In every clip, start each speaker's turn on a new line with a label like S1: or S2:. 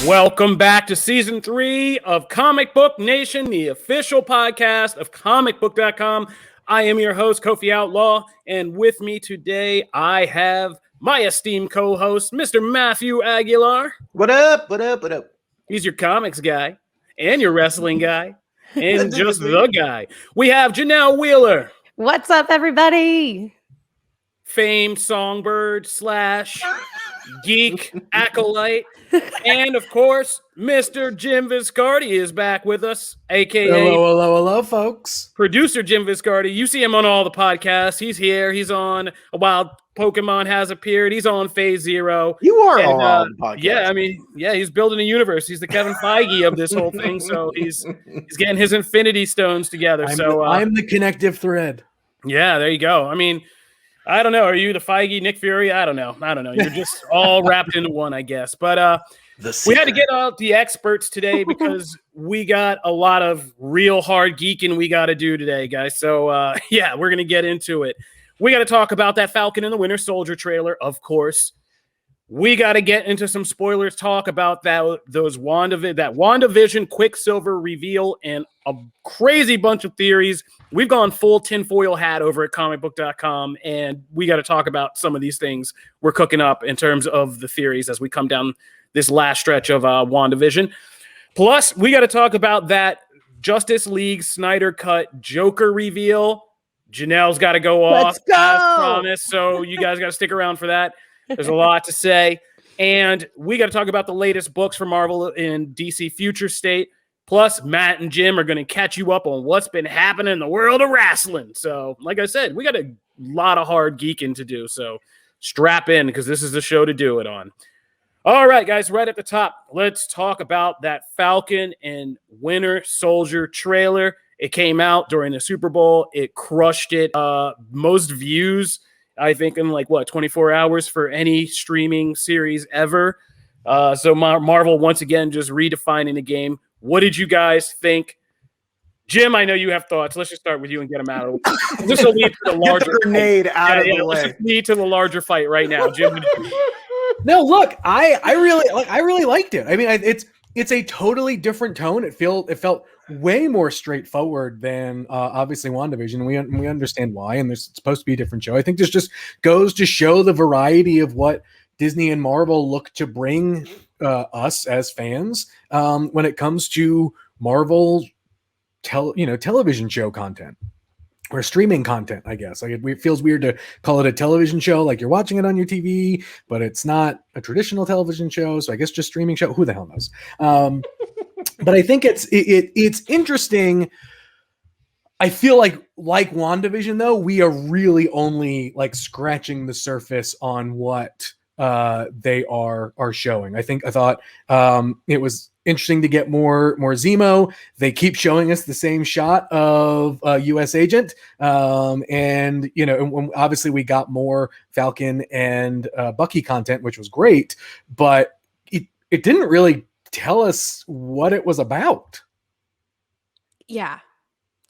S1: Welcome back to Season 3 of Comic Book Nation, the official podcast of comicbook.com. I am your host, Kofi Outlaw, and with me today, I have my esteemed co-host, Mr. Matthew Aguilar.
S2: What up? What up? What up?
S1: He's your comics guy, and your wrestling guy, and just the guy. We have Janelle Wheeler.
S3: What's up, everybody?
S1: Famed songbird / geek acolyte. And of course, Mr. Jim Viscardi is back with us, aka
S4: hello, folks.
S1: Producer Jim Viscardi. You see him on all the podcasts. He's here. He's on A Wild Pokemon Has Appeared. He's on Phase Zero.
S2: You are on the podcast.
S1: Yeah, he's building a universe. He's the Kevin Feige of this whole thing. So he's getting his Infinity Stones together.
S4: I'm the connective thread.
S1: Yeah, there you go. I mean, I don't know. Are you the Feige, Nick Fury? I don't know. You're just all wrapped into one, I guess. But we had to get out the experts today because we got a lot of real hard geeking we got to do today, guys. So, yeah, we're going to get into it. We got to talk about that Falcon and the Winter Soldier trailer, of course. We got to get into some spoilers, talk about that WandaVision Quicksilver reveal and a crazy bunch of theories. We've gone full tinfoil hat over at comicbook.com, and we got to talk about some of these things we're cooking up in terms of the theories as we come down this last stretch of WandaVision. Plus, we got to talk about that Justice League Snyder Cut Joker reveal. Janelle's got to go off, as promised, so you guys got to stick around for that. There's a lot to say. And we got to talk about the latest books from Marvel in DC Future State. Plus, Matt and Jim are going to catch you up on what's been happening in the world of wrestling. So, like I said, we got a lot of hard geeking to do. So, strap in because this is the show to do it on. All right, guys, right at the top, let's talk about that Falcon and Winter Soldier trailer. It came out during the Super Bowl. It crushed it. Most views, I think, in 24 hours for any streaming series ever. So Marvel, once again, just redefining the game. What did you guys think? Jim, I know you have thoughts. Let's just start with you and get them out of the way. This will lead to the larger
S2: grenade out of the way.
S1: Let's just lead to the larger fight right now, Jim.
S4: No, look, I really liked it. I mean, it's a totally different tone. It felt way more straightforward than obviously WandaVision. We understand why, and it's supposed to be a different show. I think this just goes to show the variety of what Disney and Marvel look to bring us as fans when it comes to Marvel television show content. Or streaming content, I guess. It feels weird to call it a television show, like you're watching it on your TV, but it's not a traditional television show. So I guess just streaming show. Who the hell knows? But I think it's interesting. I feel like WandaVision, though, we are really only scratching the surface on what they are showing. I thought it was interesting to get more Zemo. They keep showing us the same shot of U.S. Agent, and obviously we got more Falcon and Bucky content, which was great, but it didn't really tell us what it was about.
S3: Yeah,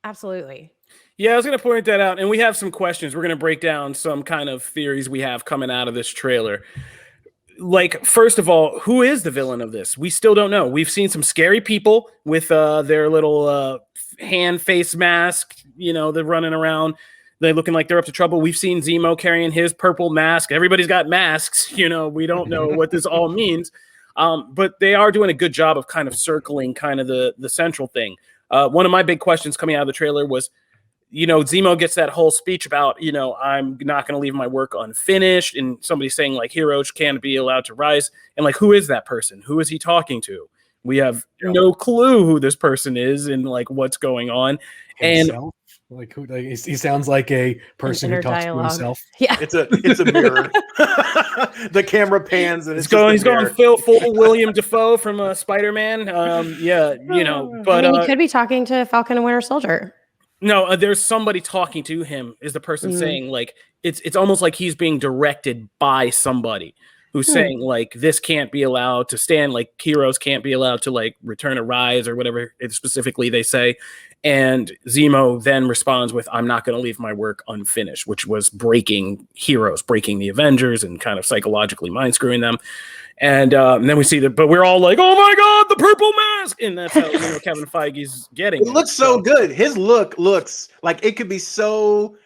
S3: absolutely.
S1: Yeah, I was going to point that out, and we have some questions. We're going to break down some kind of theories we have coming out of this trailer. First of all, who is the villain of this? We still don't know. We've seen some scary people with their little hand face mask. They're running around. They're looking like they're up to trouble. We've seen Zemo carrying his purple mask. Everybody's got masks. We don't know what this all means. But they are doing a good job of kind of circling kind of the central thing. One of my big questions coming out of the trailer was, Zemo gets that whole speech about, I'm not going to leave my work unfinished. And somebody saying heroes can't be allowed to rise. And who is that person? Who is he talking to? We have no clue who this person is and what's going on.
S4: Himself? He sounds like a person who talks to himself.
S3: Yeah,
S2: it's a mirror. The camera pans and he's
S1: going full William Dafoe from Spider-Man. But
S3: he could be talking to Falcon and Winter Soldier.
S1: No, there's somebody talking to him. Is the person saying it's almost like he's being directed by somebody who's saying this can't be allowed to stand, heroes can't be allowed to return a rise or whatever specifically they say. And Zemo then responds with, I'm not going to leave my work unfinished, which was breaking heroes, breaking the Avengers and kind of psychologically mind screwing them. And then we see but we're all like, oh my God, the purple mask. And that's how Kevin Feige's getting
S2: it. Looks so good. His look looks like it could be so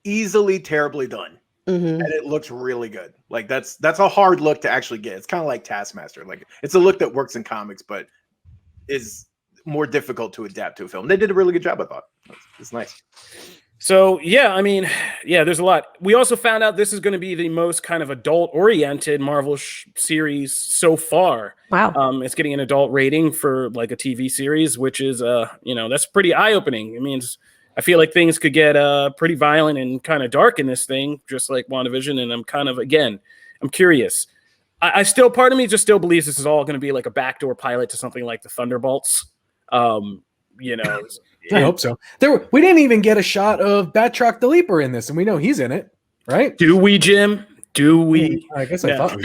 S2: easily terribly done. And it looks really good. Like that's a hard look to actually get. It's kind of like Taskmaster. Like it's a look that works in comics, but is more difficult to adapt to a film. They did a really good job, I thought. It's nice.
S1: So, yeah, I mean, there's a lot. We also found out this is going to be the most kind of adult-oriented Marvel series so far.
S3: Wow.
S1: It's getting an adult rating for like a TV series, which is, that's pretty eye-opening. It means I feel like things could get pretty violent and kind of dark in this thing, just like WandaVision. And I'm kind of, again, I'm curious. I still, part of me just still believes this is all going to be like a backdoor pilot to something like the Thunderbolts.
S4: I hope so. We didn't even get a shot of Batroc the Leaper in this, and we know he's in it, right?
S1: Do we, Jim? Do we?
S4: I guess I thought we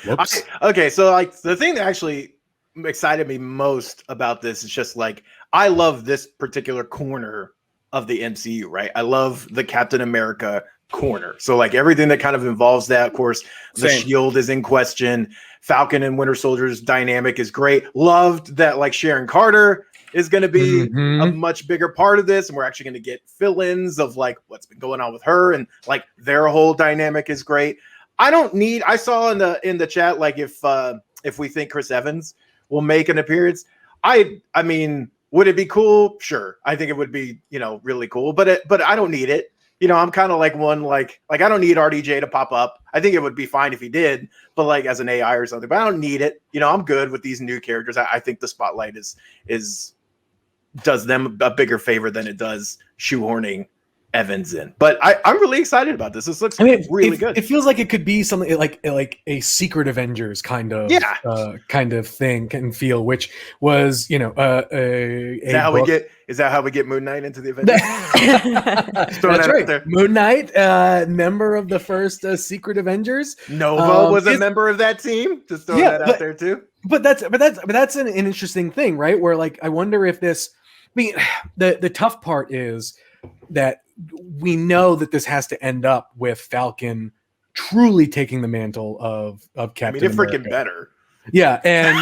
S4: did.
S2: Okay, so like the thing that actually excited me most about this is just like I love this particular corner of the MCU, right? I love the Captain America corner. So like everything that kind of involves that, of course, the shield is in question. Falcon and Winter Soldier's dynamic is great. Loved that like Sharon Carter is going to be a much bigger part of this, and we're actually going to get fill-ins of like what's been going on with her, and like their whole dynamic is great. I saw in the chat like if we think Chris Evans will make an appearance, I mean, would it be cool? Sure, I think it would be really cool, but I don't need it. I'm kind of like I don't need RDJ to pop up. I think it would be fine if he did, but like as an AI or something. But I don't need it. I'm good with these new characters. I think the spotlight does them a bigger favor than it does shoehorning Evans in. But I'm really excited about this. This looks really good.
S4: It feels like it could be something like a Secret Avengers kind of thing and feel, which was is
S2: that how we get Moon Knight into the Avengers?
S4: That's right. There. Moon Knight, member of the first Secret Avengers.
S2: Nova was a member of that team. Just throwing that out there too.
S4: But that's an interesting thing, right? Where like I wonder if this. I mean, the tough part is that we know that this has to end up with Falcon truly taking the mantle of Captain America.
S2: Freaking better.
S4: Yeah, and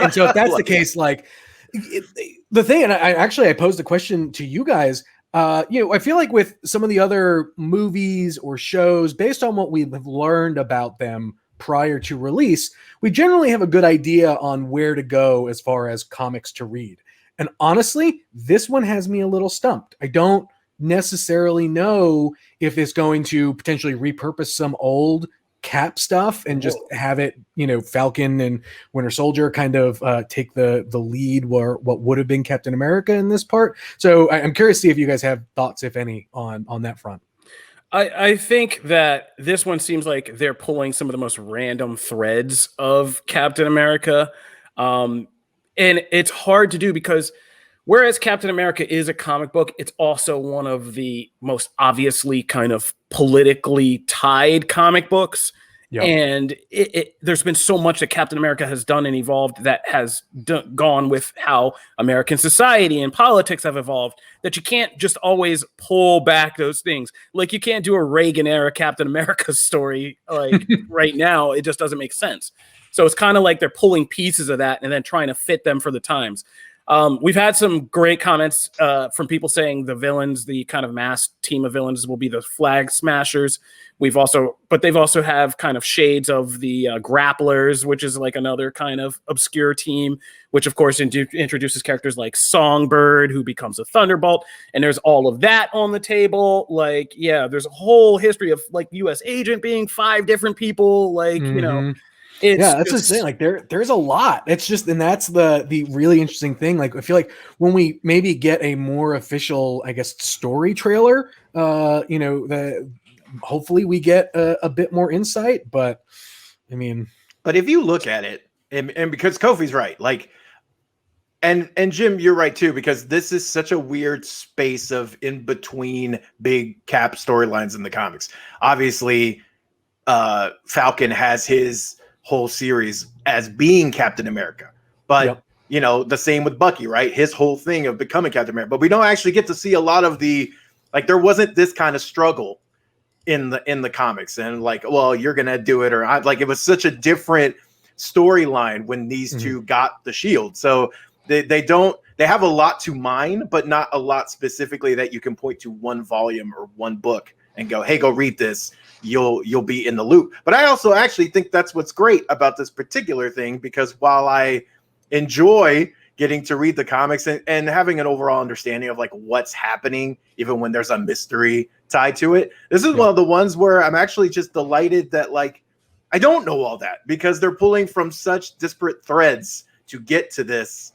S4: and so if that's the case, like the thing, and I posed a question to you guys. I feel like with some of the other movies or shows, based on what we have learned about them prior to release, we generally have a good idea on where to go as far as comics to read. And honestly, this one has me a little stumped. I don't necessarily know if it's going to potentially repurpose some old Cap stuff and just have it, Falcon and Winter Soldier kind of take the lead where what would have been Captain America in this part. So I'm curious to see if you guys have thoughts, if any, on that front.
S1: I think that this one seems like they're pulling some of the most random threads of Captain America. And it's hard to do because whereas Captain America is a comic book, it's also one of the most obviously kind of politically tied comic books. Yep. And there's been so much that Captain America has done and evolved that has gone with how American society and politics have evolved, that you can't just always pull back those things. Like you can't do a Reagan era Captain America story like right now. It just doesn't make sense. So it's kind of like they're pulling pieces of that and then trying to fit them for the times. We've had some great comments from people saying the villains, the kind of mass team of villains, will be the Flag Smashers. They've also have kind of shades of the Grapplers, which is like another kind of obscure team, which of course introduces characters like Songbird, who becomes a Thunderbolt. And there's all of that on the table. Like, yeah, there's a whole history of like U.S. Agent being 5 different people. Like,
S4: that's the thing. Like there's a lot. It's just, and that's the really interesting thing. Like I feel like when we maybe get a more official, I guess, story trailer, hopefully we get a bit more insight. But I mean,
S2: but if you look at it, and because Kofi's right, like, and Jim, you're right too, because this is such a weird space of in between big Cap storylines in the comics. Obviously, Falcon has his whole series as being Captain America, but the same with Bucky, right? His whole thing of becoming Captain America, but we don't actually get to see a lot of there wasn't this kind of struggle in the comics, and like, well, you're gonna do it, or I like it was such a different storyline when these two got the shield. So they have a lot to mine, but not a lot specifically that you can point to one volume or one book and go, hey, go read this. You'll be in the loop. But I also actually think that's what's great about this particular thing, because while I enjoy getting to read the comics and having an overall understanding of like what's happening, even when there's a mystery tied to it, this is one of the ones where I'm actually just delighted that like I don't know all that, because they're pulling from such disparate threads to get to this.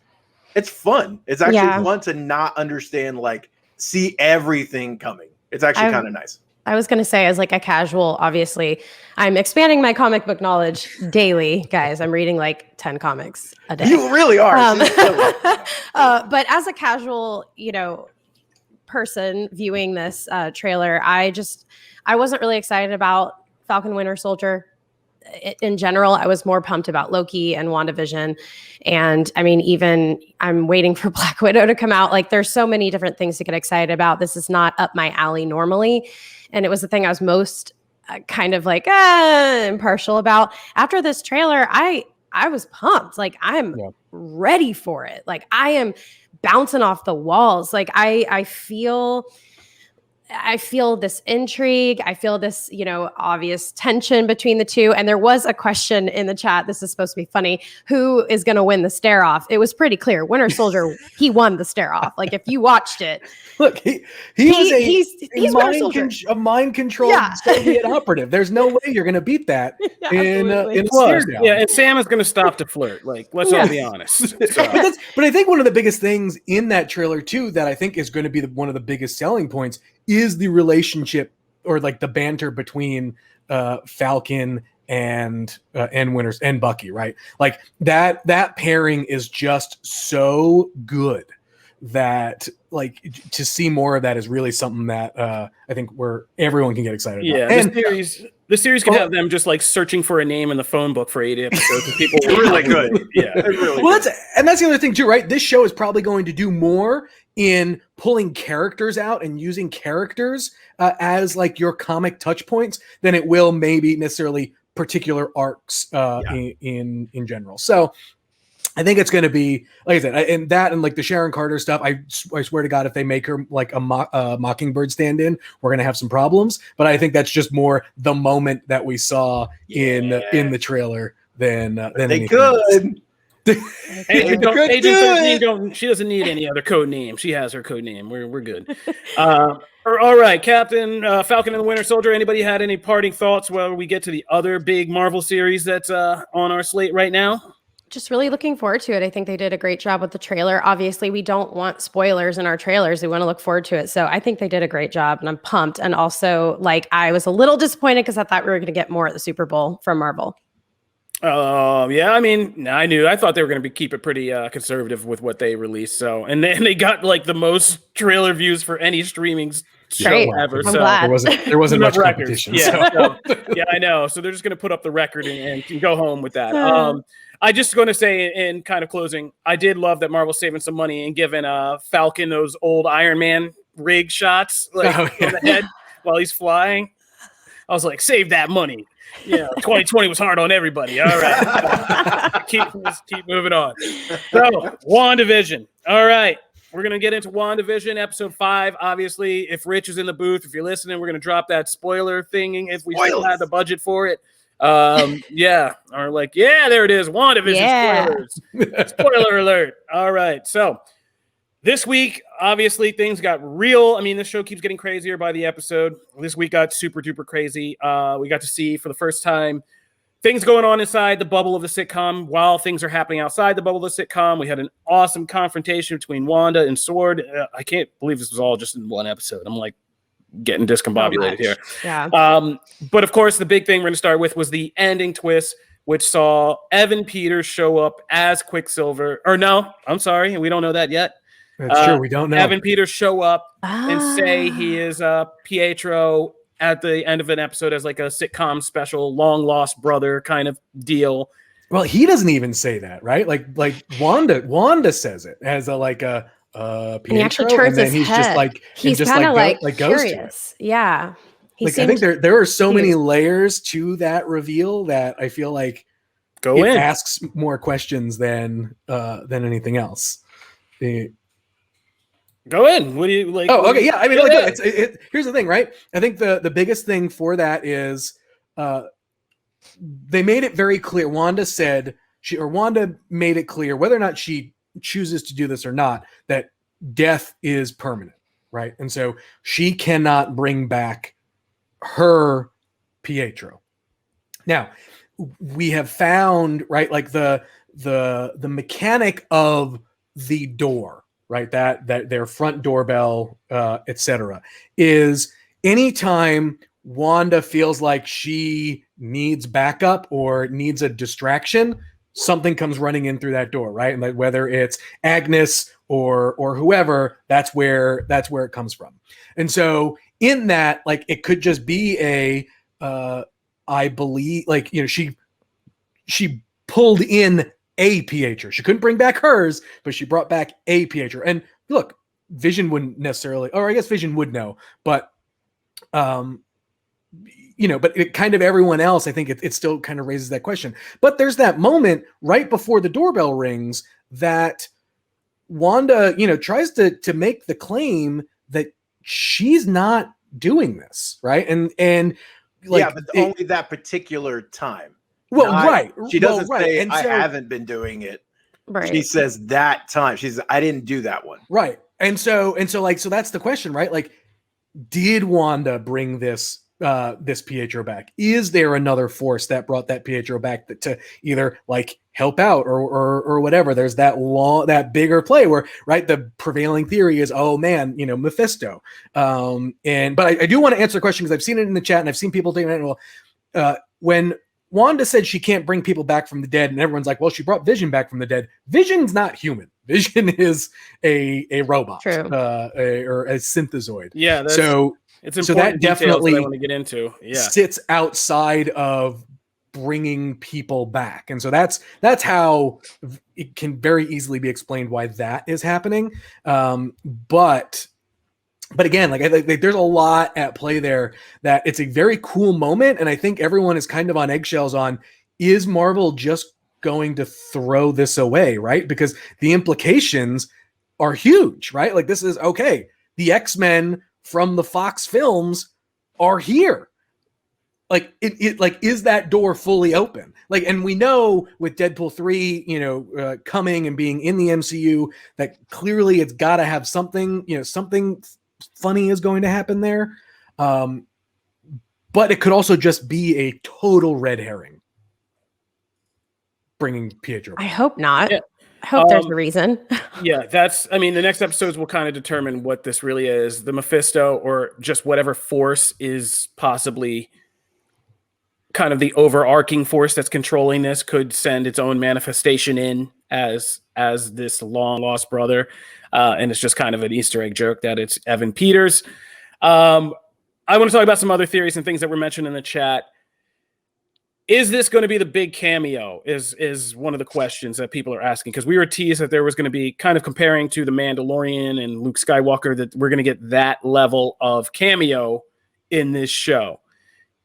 S2: It's fun. It's actually fun to not understand, like see everything coming. It's actually kind of nice.
S3: I was going to say, as like a casual, obviously, I'm expanding my comic book knowledge daily, guys. I'm reading like 10 comics a day.
S2: You really are.
S3: But as a casual, person viewing this trailer, I wasn't really excited about Falcon Winter Soldier. In general, I was more pumped about Loki and WandaVision. And I mean, even I'm waiting for Black Widow to come out. Like, there's so many different things to get excited about. This is not up my alley normally. And it was the thing I was most kind of like impartial about. After this trailer, I was pumped. Like, I'm ready for it. Like, I am bouncing off the walls. Like, I feel this intrigue. I feel this, obvious tension between the two. And there was a question in the chat. This is supposed to be funny. Who is going to win the stare off? It was pretty clear. Winter Soldier, he won the stare off. Like, if you watched it,
S4: look, he's a mind controlled Soviet operative. There's no way you're going to beat that in a stare down.
S1: Yeah, and Sam is going to stop to flirt. Like, let's all be honest. So.
S4: But I think one of the biggest things in that trailer too, that I think is going to be one of the biggest selling points, is the relationship or like the banter between Falcon and Winters and Bucky, right? Like that pairing is just so good that like to see more of that is really something that I think everyone can get excited about.
S1: Yeah, and the series could have them just like searching for a name in the phone book for 80 episodes. And people
S2: were really good.
S1: Yeah,
S2: really
S4: well, that's the other thing too, right? This show is probably going to do more in pulling characters out and using characters as like your comic touch points than it will maybe necessarily particular arcs in general. So I think it's going to be, like I said, and like the Sharon Carter stuff, I swear to God, if they make her like a Mockingbird stand-in, we're going to have some problems. But I think that's just more the moment that we saw in the trailer than
S2: they could.
S1: Agent 13 she doesn't need any other code name. She has her code name. We're good. All right, Captain Falcon and the Winter Soldier. Anybody had any parting thoughts while we get to the other big Marvel series that's on our slate right now?
S3: Just really looking forward to it. I think they did a great job with the trailer. Obviously, we don't want spoilers in our trailers. We want to look forward to it. So I think they did a great job, and I'm pumped. And also, like, I was a little disappointed because I thought we were going to get more at the Super Bowl from Marvel.
S1: Yeah, I mean, I thought they were going to keep it pretty conservative with what they released. So, and then they got like the most trailer views for any streaming show ever.
S3: I'm glad.
S4: There wasn't much competition.
S1: Yeah, yeah, I know. So they're just going to put up the record and go home with that. I just going to say in kind of closing, I did love that Marvel's saving some money and giving Falcon those old Iron Man rig shots on the head while he's flying. I was like, save that money. Yeah, 2020 was hard on everybody. All right. keep moving on. So, WandaVision. All right. We're going to get into WandaVision episode 5. Obviously, if Rich is in the booth, if you're listening, we're going to drop that spoiler thing if we still had the budget for it. There it is. WandaVision spoilers. Spoiler alert. All right. So this week, obviously, things got real. I mean, this show keeps getting crazier by the episode. This week got super duper crazy. We got to see for the first time things going on inside the bubble of the sitcom while things are happening outside the bubble of the sitcom. We had an awesome confrontation between Wanda and Sword. I can't believe this was all just in one episode. I'm like getting discombobulated here.
S3: Yeah.
S1: But of course, the big thing we're going to start with was the ending twist, which saw Evan Peters show up as Quicksilver. Or no, I'm sorry. We don't know that yet.
S4: That's true. We don't know.
S1: Evan Peters show up and say he is Pietro at the end of an episode as like a sitcom special, long lost brother kind of deal.
S4: Well, he doesn't even say that, right? Like Wanda says it as Pietro,
S3: and he actually turns his
S4: he's
S3: head.
S4: just like
S3: he's kind of like
S4: goes
S3: curious. Yeah.
S4: I think there are so many layers to that reveal that I feel like asks more questions than anything else.
S1: Go in. What do you like?
S4: Oh, okay, yeah. I mean, here's the thing, right? I think the biggest thing for that is they made it very clear. Wanda made it clear, whether or not she chooses to do this or not, that death is permanent, right? And so she cannot bring back her Pietro. Now, we have found, right, like the mechanic of the door, right, that their front doorbell, etc., is anytime Wanda feels like she needs backup or needs a distraction, something comes running in through that door, right? And like whether it's Agnes or whoever, that's where it comes from. And so in that, like, it could just be I believe, like, you know, she pulled in a Pietro. She couldn't bring back hers, but she brought back a Pietro. And look, Vision wouldn't necessarily, or I guess Vision would know, but you know, but it kind of everyone else, I think it still kind of raises that question. But there's that moment right before the doorbell rings that Wanda, you know, tries to make the claim that she's not doing this, right? And like,
S2: yeah, but only that particular time.
S4: Well, right.
S2: She doesn't say,
S4: and
S2: I haven't been doing it.
S3: Right.
S2: She says that time. She says, I didn't do that one.
S4: Right. And so that's the question, right? Like, did Wanda bring this Pietro back? Is there another force that brought that Pietro back to either like help out or whatever? There's that bigger play where, right, the prevailing theory is, oh man, you know, Mephisto. But I do want to answer the question because I've seen it in the chat and I've seen people taking it. Well, when Wanda said she can't bring people back from the dead, and everyone's like, well, she brought Vision back from the dead. Vision's not human. Vision is a robot, or a synthezoid.
S1: Yeah. It's important.
S4: So that definitely
S1: that I want to get into. Yeah.
S4: Sits outside of bringing people back. And so that's how it can very easily be explained why that is happening. But again, like there's a lot at play there that it's a very cool moment. And I think everyone is kind of on eggshells on, is Marvel just going to throw this away, right? Because the implications are huge, right? Like this is, okay, the X-Men from the Fox films are here. Like it like, is that door fully open? Like, and we know with Deadpool 3, you know, coming and being in the MCU, that clearly it's got to have something, you know, something funny is going to happen there. But it could also just be a total red herring bringing Pietro back.
S3: I hope not.
S1: Yeah.
S3: I hope there's a reason.
S1: Yeah, the next episodes will kind of determine what this really is, the Mephisto or just whatever force is possibly kind of the overarching force that's controlling this, could send its own manifestation in as this long lost brother. And it's just kind of an Easter egg joke that it's Evan Peters. I want to talk about some other theories and things that were mentioned in the chat. Is this going to be the big cameo is one of the questions that people are asking, because we were teased that there was going to be, kind of comparing to the Mandalorian and Luke Skywalker, that we're going to get that level of cameo in this show.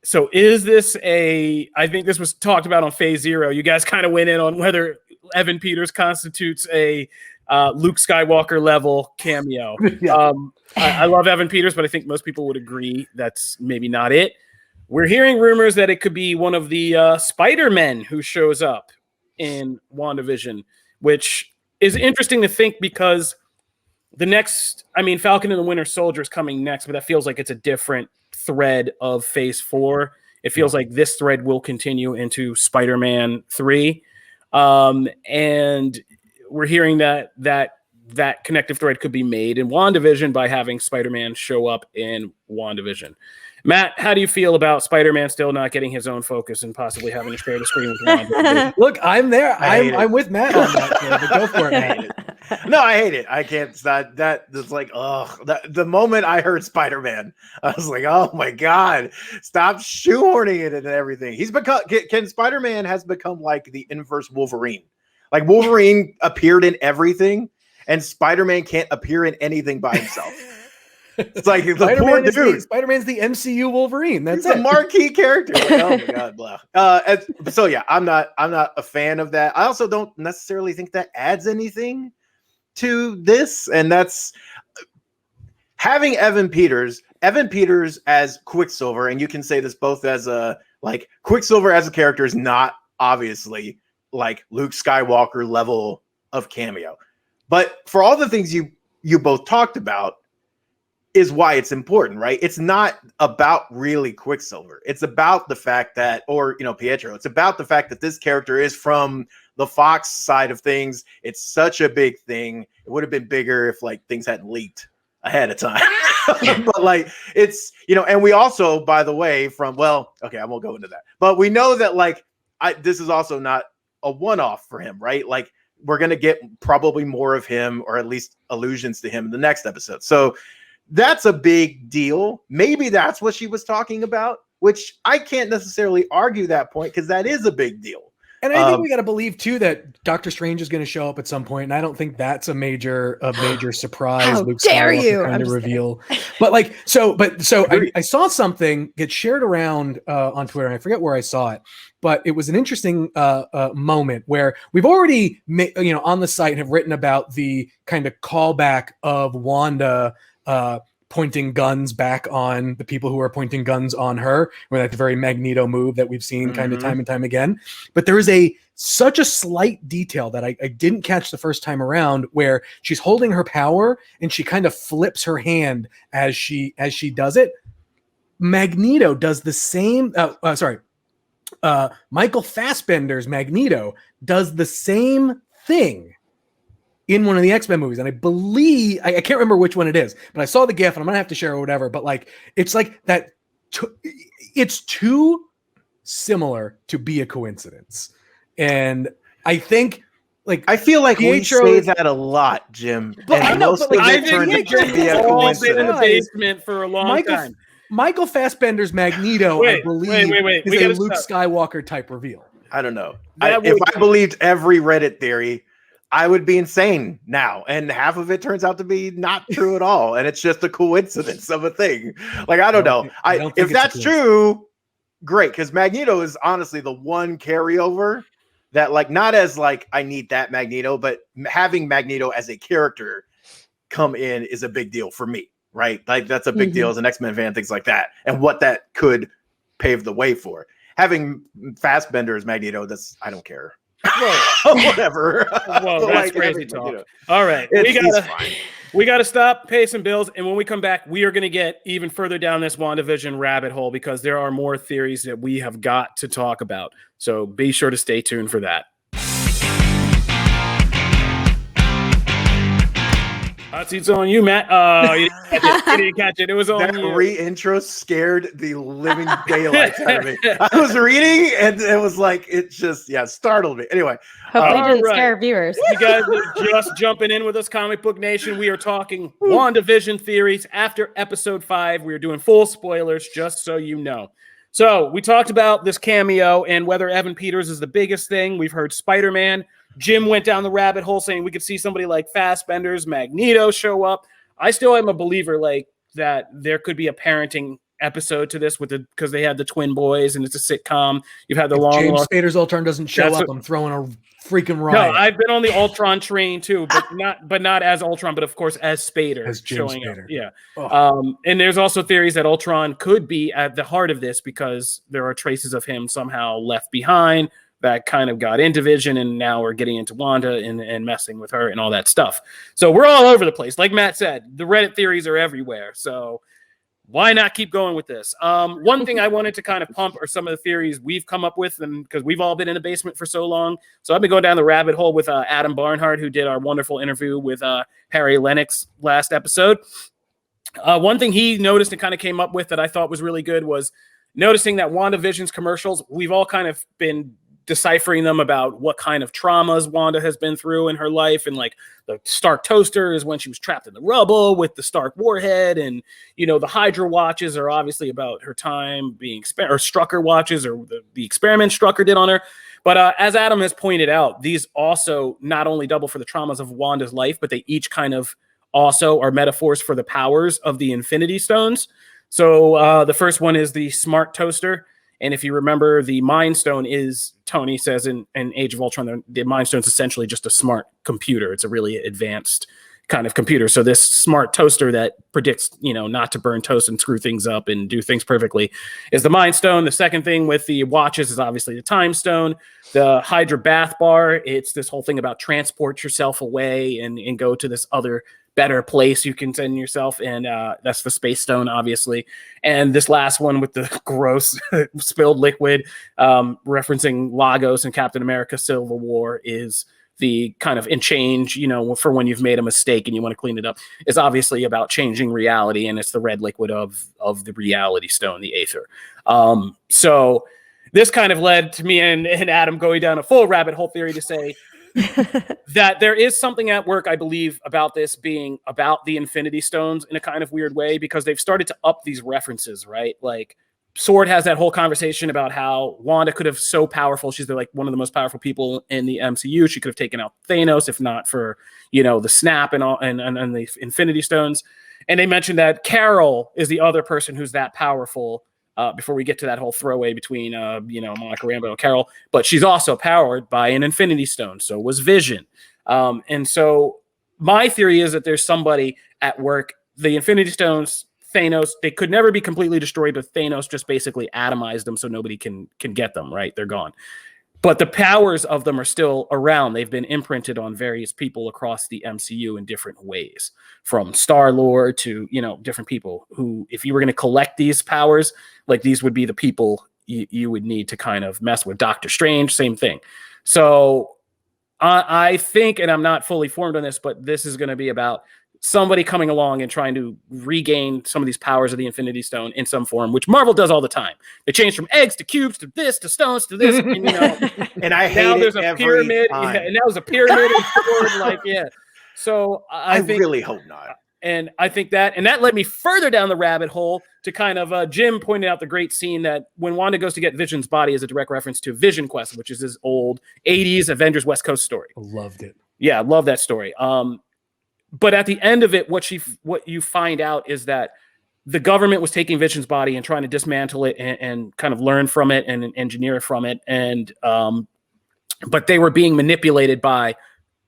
S1: So is this I think this was talked about on Phase Zero. You guys kind of went in on whether Evan Peters constitutes a Luke Skywalker level cameo.
S4: Yeah.
S1: I love Evan Peters, but I think most people would agree that's maybe not it. We're hearing rumors that it could be one of the Spider-Men who shows up in WandaVision, which is interesting to think because Falcon and the Winter Soldier is coming next, but that feels like it's a different thread of Phase 4. It feels like this thread will continue into Spider-Man 3. And we're hearing that connective thread could be made in WandaVision by having Spider-Man show up in WandaVision. Matt, how do you feel about Spider-Man still not getting his own focus and possibly having to share the screen with WandaVision?
S4: Look, I'm there. I'm with Matt on that. But go for it, Matt.
S2: No, I hate it. I can't. That's like, the moment I heard Spider-Man, I was like, oh my god, stop shoehorning it into everything. Spider-Man has become like the inverse Wolverine. Like Wolverine appeared in everything, and Spider-Man can't appear in anything by himself. It's like the poor dude.
S4: Spider-Man's the MCU Wolverine. That's
S2: a marquee character. Like, oh my god, blah. So yeah, I'm not a fan of that. I also don't necessarily think that adds anything to this, and that's having Evan Peters as Quicksilver, and you can say this both as a like Quicksilver as a character is not obviously like Luke Skywalker level of cameo, but for all the things you both talked about is why it's important, right? It's not about really Quicksilver. It's about the fact that, or Pietro. It's about the fact that this character is from the Fox side of things. It's such a big thing. It would have been bigger if like things hadn't leaked ahead of time. But like it's and we also, by the way, I won't go into that. But we know that like this is also not a one-off for him, right? Like we're gonna get probably more of him, or at least allusions to him in the next episode. So that's a big deal. Maybe that's what she was talking about, which I can't necessarily argue that point because that is a big deal.
S4: And I think we got to believe too that Doctor Strange is going to show up at some point, and I don't think that's a major surprise.
S3: How
S4: Luke
S3: dare
S4: Skywalker
S3: you?
S4: kind of reveal. But like, I saw something get shared around on Twitter, and I forget where I saw it, but it was an interesting moment where we've already on the site have written about the kind of callback of Wanda pointing guns back on the people who are pointing guns on her, where that's a very Magneto move that we've seen kind of time and time again. But there is such a slight detail that I didn't catch the first time around, where she's holding her power and she kind of flips her hand as she does it. Magneto does the same. Michael Fassbender's Magneto does the same thing in one of the X-Men movies. And I believe, I can't remember which one it is, but I saw the GIF and I'm gonna have to share or whatever, but like, it's like that, it's too similar to be a coincidence. And I think, like,
S2: I feel like
S4: Pietro,
S2: we say that a lot, Jim.
S4: But
S2: and
S4: I know,
S2: most
S4: but like,
S2: of it turned out to be a
S1: all been in the
S2: coincidence.
S1: basement for a long time.
S4: Michael Fassbender's Magneto, I believe,
S1: wait.
S4: is a Luke Skywalker type reveal.
S2: I don't know. If I believed every Reddit theory, I would be insane now, and half of it turns out to be not true at all, and it's just a coincidence of a thing. Like I don't know. If that's true, great, because Magneto is honestly the one carryover that, like, not as like I need that Magneto, but having Magneto as a character come in is a big deal for me, right? Like that's a big deal as an X-Men fan, things like that, and what that could pave the way for. Having Fassbender as Magneto, I don't care. Whatever.
S1: Well, that's crazy talk. All right, we gotta stop, pay some bills, and when we come back, we are going to get even further down this WandaVision rabbit hole because there are more theories that we have got to talk about. So be sure to stay tuned for that. Hot seat's on you, Matt. You didn't catch it. It was on
S2: that
S1: you.
S2: Re-intro scared the living daylights out of me. I was reading, and it was like, it just, startled me. Anyway.
S3: Hopefully it didn't scare viewers.
S1: You guys are just jumping in with us, Comic Book Nation. We are talking WandaVision theories after episode 5. We are doing full spoilers, just so you know. So we talked about this cameo and whether Evan Peters is the biggest thing. We've heard Spider-Man. Jim went down the rabbit hole saying we could see somebody like Fassbender's Magneto show up. I still am a believer like that there could be a parenting episode to this because they had the twin boys and it's a sitcom. You've had the
S4: James Spader's Ultron doesn't show up. I'm throwing a freaking riot.
S1: No, I've been on the Ultron train too, but not as Ultron, but of course as Spader,
S4: as James
S1: showing
S4: Spader.
S1: Up. Yeah. And there's also theories that Ultron could be at the heart of this because there are traces of him somehow left behind that kind of got into Vision, and now we're getting into Wanda and messing with her and all that stuff. So we're all over the place. Like Matt said, the Reddit theories are everywhere. So why not keep going with this? One thing I wanted to kind of pump are some of the theories we've come up with, and because we've all been in the basement for so long. So I've been going down the rabbit hole with Adam Barnhart, who did our wonderful interview with Harry Lennox last episode. One thing he noticed and kind of came up with that I thought was really good was noticing that WandaVision's commercials, we've all kind of been deciphering them about what kind of traumas Wanda has been through in her life. And like the Stark toaster is when she was trapped in the rubble with the Stark warhead. And, the Hydra watches are obviously about her time being or Strucker watches or the experiment Strucker did on her. But as Adam has pointed out, these also not only double for the traumas of Wanda's life, but they each kind of also are metaphors for the powers of the Infinity Stones. So the first one is the smart toaster. And if you remember, the Mind Stone is, Tony says in Age of Ultron, the Mind Stone is essentially just a smart computer. It's a really advanced kind of computer. So this smart toaster that predicts, not to burn toast and screw things up and do things perfectly is the Mind Stone. The second thing with the watches is obviously the Time Stone. The Hydra bath bar, it's this whole thing about transport yourself away and go to this other better place you can send yourself. And that's the Space Stone, obviously. And this last one with the gross spilled liquid, referencing Lagos and Captain America Civil War, is the kind of in change, for when you've made a mistake and you want to clean it up, is obviously about changing reality. And it's the red liquid of the reality stone, the Aether. So this kind of led to me and Adam going down a full rabbit hole theory to say that there is something at work, I believe, about this being about the Infinity Stones in a kind of weird way, because they've started to up these references, right? Like Sword has that whole conversation about how Wanda could have so powerful. She's like one of the most powerful people in the MCU. She could have taken out Thanos if not for, the snap and all and the Infinity Stones. And they mentioned that Carol is the other person who's that powerful. Before we get to that whole throwaway between, Monica Rambeau and Carol, but she's also powered by an Infinity Stone. So was Vision. And so my theory is that there's somebody at work. The Infinity Stones, Thanos, they could never be completely destroyed, but Thanos just basically atomized them so nobody can get them, right? They're gone. But the powers of them are still around. They've been imprinted on various people across the MCU in different ways, from Star-Lord to, different people who, if you were going to collect these powers, like these would be the people you would need to kind of mess with. Doctor Strange, same thing. So I think, and I'm not fully formed on this, but this is going to be about somebody coming along and trying to regain some of these powers of the Infinity Stone in some form, which Marvel does all the time. They change from eggs to cubes to this to stones to this, and
S2: and I hate
S1: now there's
S2: it
S1: a
S2: every
S1: pyramid,
S2: time.
S1: and now there's a pyramid and sword, So I think,
S2: really hope not.
S1: And I think that led me further down the rabbit hole to kind of Jim pointed out the great scene that when Wanda goes to get Vision's body is a direct reference to Vision Quest, which is his old 80s Avengers West Coast story.
S4: Loved it.
S1: Yeah, love that story. But at the end of it, what you find out is that the government was taking Vision's body and trying to dismantle it and kind of learn from it and engineer from it. And but they were being manipulated by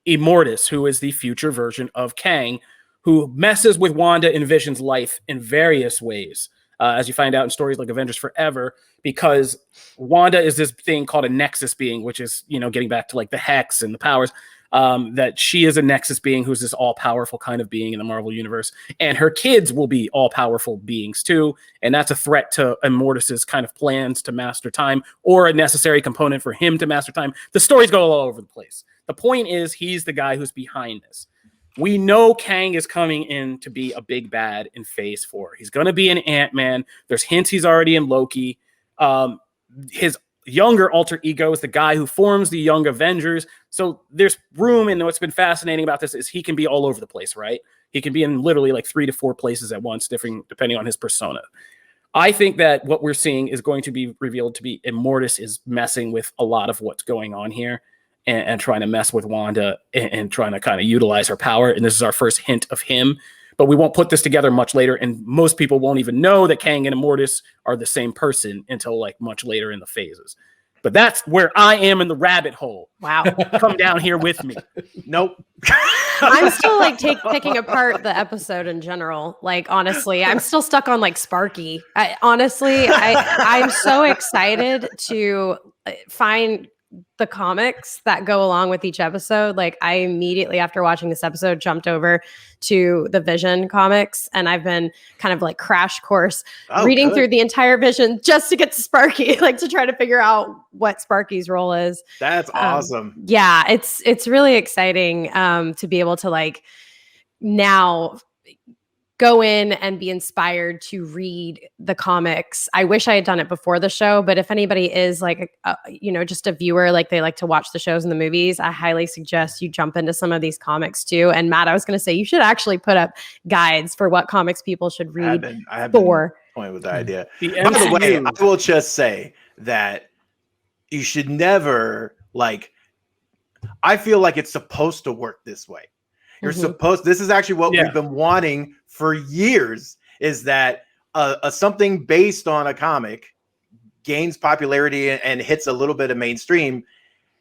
S1: Immortus, who is the future version of Kang, who messes with Wanda and Vision's life in various ways, as you find out in stories like Avengers Forever, because Wanda is this thing called a Nexus being, which is, getting back to like the Hex and the powers. That she is a Nexus being who's this all-powerful kind of being in the Marvel Universe, and her kids will be all-powerful beings too, and that's a threat to Immortus's kind of plans to master time, or a necessary component for him to master time. The stories go all over the place. The point is, he's the guy who's behind this. We know Kang is coming in to be a big bad in Phase 4. He's going to be an Ant-Man. There's hints he's already in Loki. His younger alter ego is the guy who forms the Young Avengers. So there's room, and what's been fascinating about this is he can be all over the place, right? He can be in literally like 3 to 4 places at once, depending on his persona. I think that what we're seeing is going to be revealed to be Immortus is messing with a lot of what's going on here and trying to mess with Wanda and trying to kind of utilize her power. And this is our first hint of him. But we won't put this together much later, and most people won't even know that Kang and Immortus are the same person until like much later in the phases. But that's where I am in the rabbit hole.
S3: Wow.
S1: Come down here with me.
S2: Nope.
S3: I'm still like picking apart the episode in general. Like, honestly, I'm still stuck on like Sparky. I'm so excited to find the comics that go along with each episode. Like, I immediately after watching this episode jumped over to the Vision comics, and I've been kind of like crash course reading through the entire Vision just to get to Sparky, like to try to figure out what Sparky's role is.
S2: That's awesome.
S3: Yeah, it's really exciting to be able to like now go in and be inspired to read the comics. I wish I had done it before the show, but if anybody is like, just a viewer, like they like to watch the shows and the movies, I highly suggest you jump into some of these comics too. And Matt, I was going to say, you should actually put up guides for what comics people should read.
S2: I have been toying with the idea. By the way, I will just say that you should never I feel like it's supposed to work this way. You're supposed. This is actually what we've been wanting for years. Is that something based on a comic gains popularity and hits a little bit of mainstream,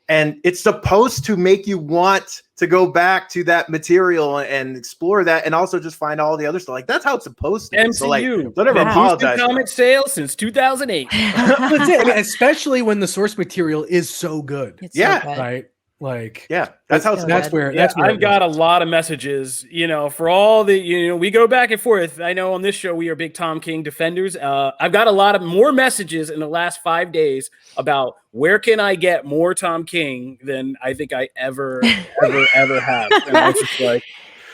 S2: and it's supposed to make you want to go back to that material and explore that, and also just find all the other stuff. Like that's how it's supposed to be.
S1: MCU.
S2: So like, don't ever apologize.
S1: Comic sales since 2008.
S4: That's it. I mean, especially when the source material is so good.
S3: It's so good.
S4: Right. Like,
S2: that's how
S4: that's where
S1: I've got a lot of messages, for all the, we go back and forth. I know on this show, we are big Tom King defenders. I've got a lot of more messages in the last 5 days about where can I get more Tom King than I think I ever have. And I was just like,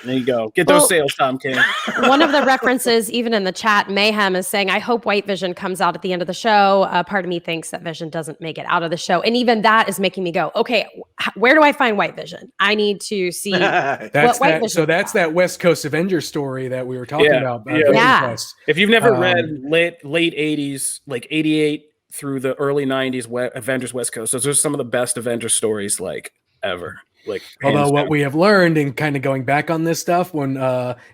S1: there you go. Get those sales, Tom King.
S3: One of the references, even in the chat, Mayhem is saying, I hope White Vision comes out at the end of the show. Part of me thinks that Vision doesn't make it out of the show. And even that is making me go, okay, where do I find White Vision? I need to see what White Vision
S4: So that's that West Coast Avengers story that we were talking about.
S1: If you've never read late 80s, like 88 through the early 90s Avengers West Coast, those are some of the best Avengers stories like ever.
S4: Although what we have learned in kind of going back on this stuff, when